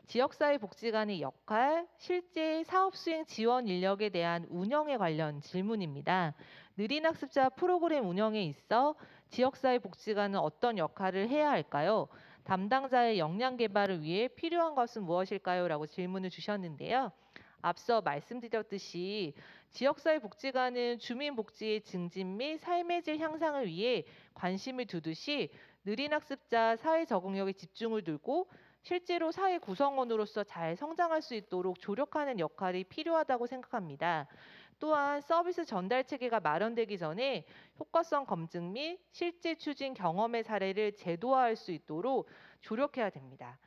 지역사회복지관의 역할, 실제 사업 수행 지원 인력에 대한 운영에 관련 질문입니다. 느린 학습자 프로그램 운영에 있어 지역사회복지관은 어떤 역할을 해야 할까요? 담당자의 역량 개발을 위해 필요한 것은 무엇일까요? 라고 질문을 주셨는데요. 앞서 말씀드렸듯이 지역사회복지관은 주민복지의 증진 및 삶의 질 향상을 위해 관심을 두듯이 느린 학습자 사회 적응력에 집중을 두고 실제로 사회 구성원으로서 잘 성장할 수 있도록 조력하는 역할이 필요하다고 생각합니다. 또한 서비스 전달 체계가 마련되기 전에 효과성 검증 및 실제 추진 경험의 사례를 제도화할 수 있도록 조력해야 됩니다.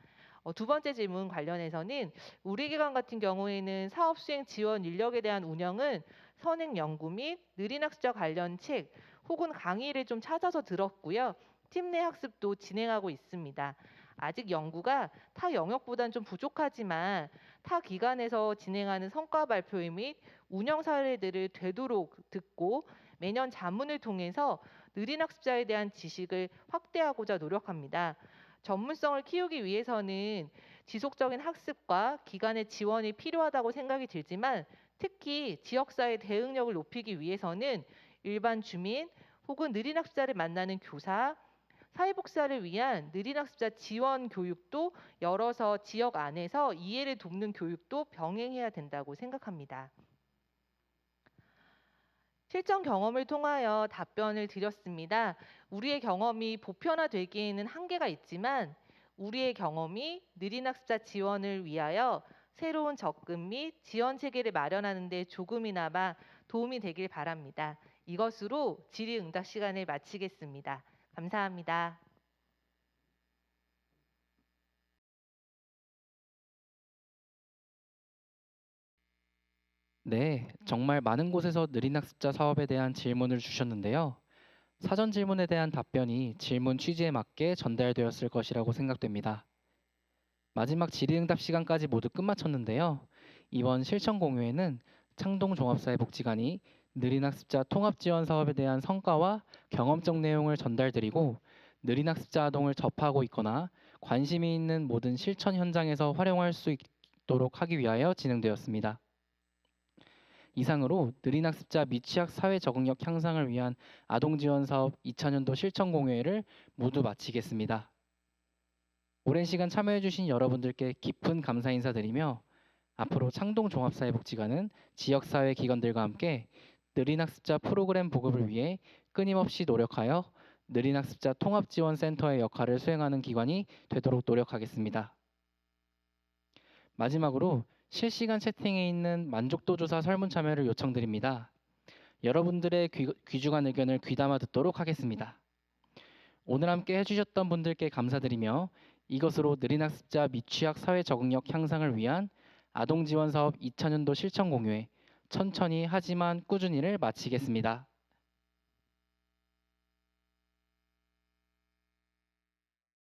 두 번째 질문 관련해서는 우리 기관 같은 경우에는 사업 수행 지원 인력에 대한 운영은 선행 연구 및 느린 학습자 관련 책 혹은 강의를 좀 찾아서 들었고요. 팀 내 학습도 진행하고 있습니다. 아직 연구가 타 영역보다는 좀 부족하지만 타 기관에서 진행하는 성과 발표 및 운영 사례들을 되도록 듣고 매년 자문을 통해서 느린 학습자에 대한 지식을 확대하고자 노력합니다. 전문성을 키우기 위해서는 지속적인 학습과 기관의 지원이 필요하다고 생각이 들지만 특히 지역사회 대응력을 높이기 위해서는 일반 주민 혹은 느린 학습자를 만나는 교사, 사회복지사를 위한 느린 학습자 지원 교육도 열어서 지역 안에서 이해를 돕는 교육도 병행해야 된다고 생각합니다. 실전 경험을 통하여 답변을 드렸습니다. 우리의 경험이 보편화되기에는 한계가 있지만 우리의 경험이 느린 학습자 지원을 위하여 새로운 접근 및 지원 체계를 마련하는 데 조금이나마 도움이 되길 바랍니다. 이것으로 질의응답 시간을 마치겠습니다. 감사합니다. 네, 정말 많은 곳에서 느린 학습자 사업에 대한 질문을 주셨는데요. 사전 질문에 대한 답변이 질문 취지에 맞게 전달되었을 것이라고 생각됩니다. 마지막 질의응답 시간까지 모두 끝마쳤는데요. 이번 실천 공유에는 창동종합사회복지관이 느린 학습자 통합 지원 사업에 대한 성과와 경험적 내용을 전달드리고 느린 학습자 아동을 접하고 있거나 관심이 있는 모든 실천 현장에서 활용할 수 있도록 하기 위하여 진행되었습니다. 이상으로 느린 학습자 미취학 사회 적응력 향상을 위한 아동 지원 사업 2000년도 실천 공유회를 모두 마치겠습니다. 오랜 시간 참여해주신 여러분들께 깊은 감사 인사드리며 앞으로 창동종합사회복지관은 지역사회 기관들과 함께 느린 학습자 프로그램 보급을 위해 끊임없이 노력하여 느린 학습자 통합지원센터의 역할을 수행하는 기관이 되도록 노력하겠습니다. 마지막으로 실시간 채팅에 있는 만족도 조사 설문 참여를 요청드립니다. 여러분들의 귀중한 의견을 귀담아 듣도록 하겠습니다. 오늘 함께 해주셨던 분들께 감사드리며 이것으로 느린 학습자 미취학 사회 적응력 향상을 위한 아동 지원 사업 2000년도 실천 공유회 천천히 하지만 꾸준히를 마치겠습니다.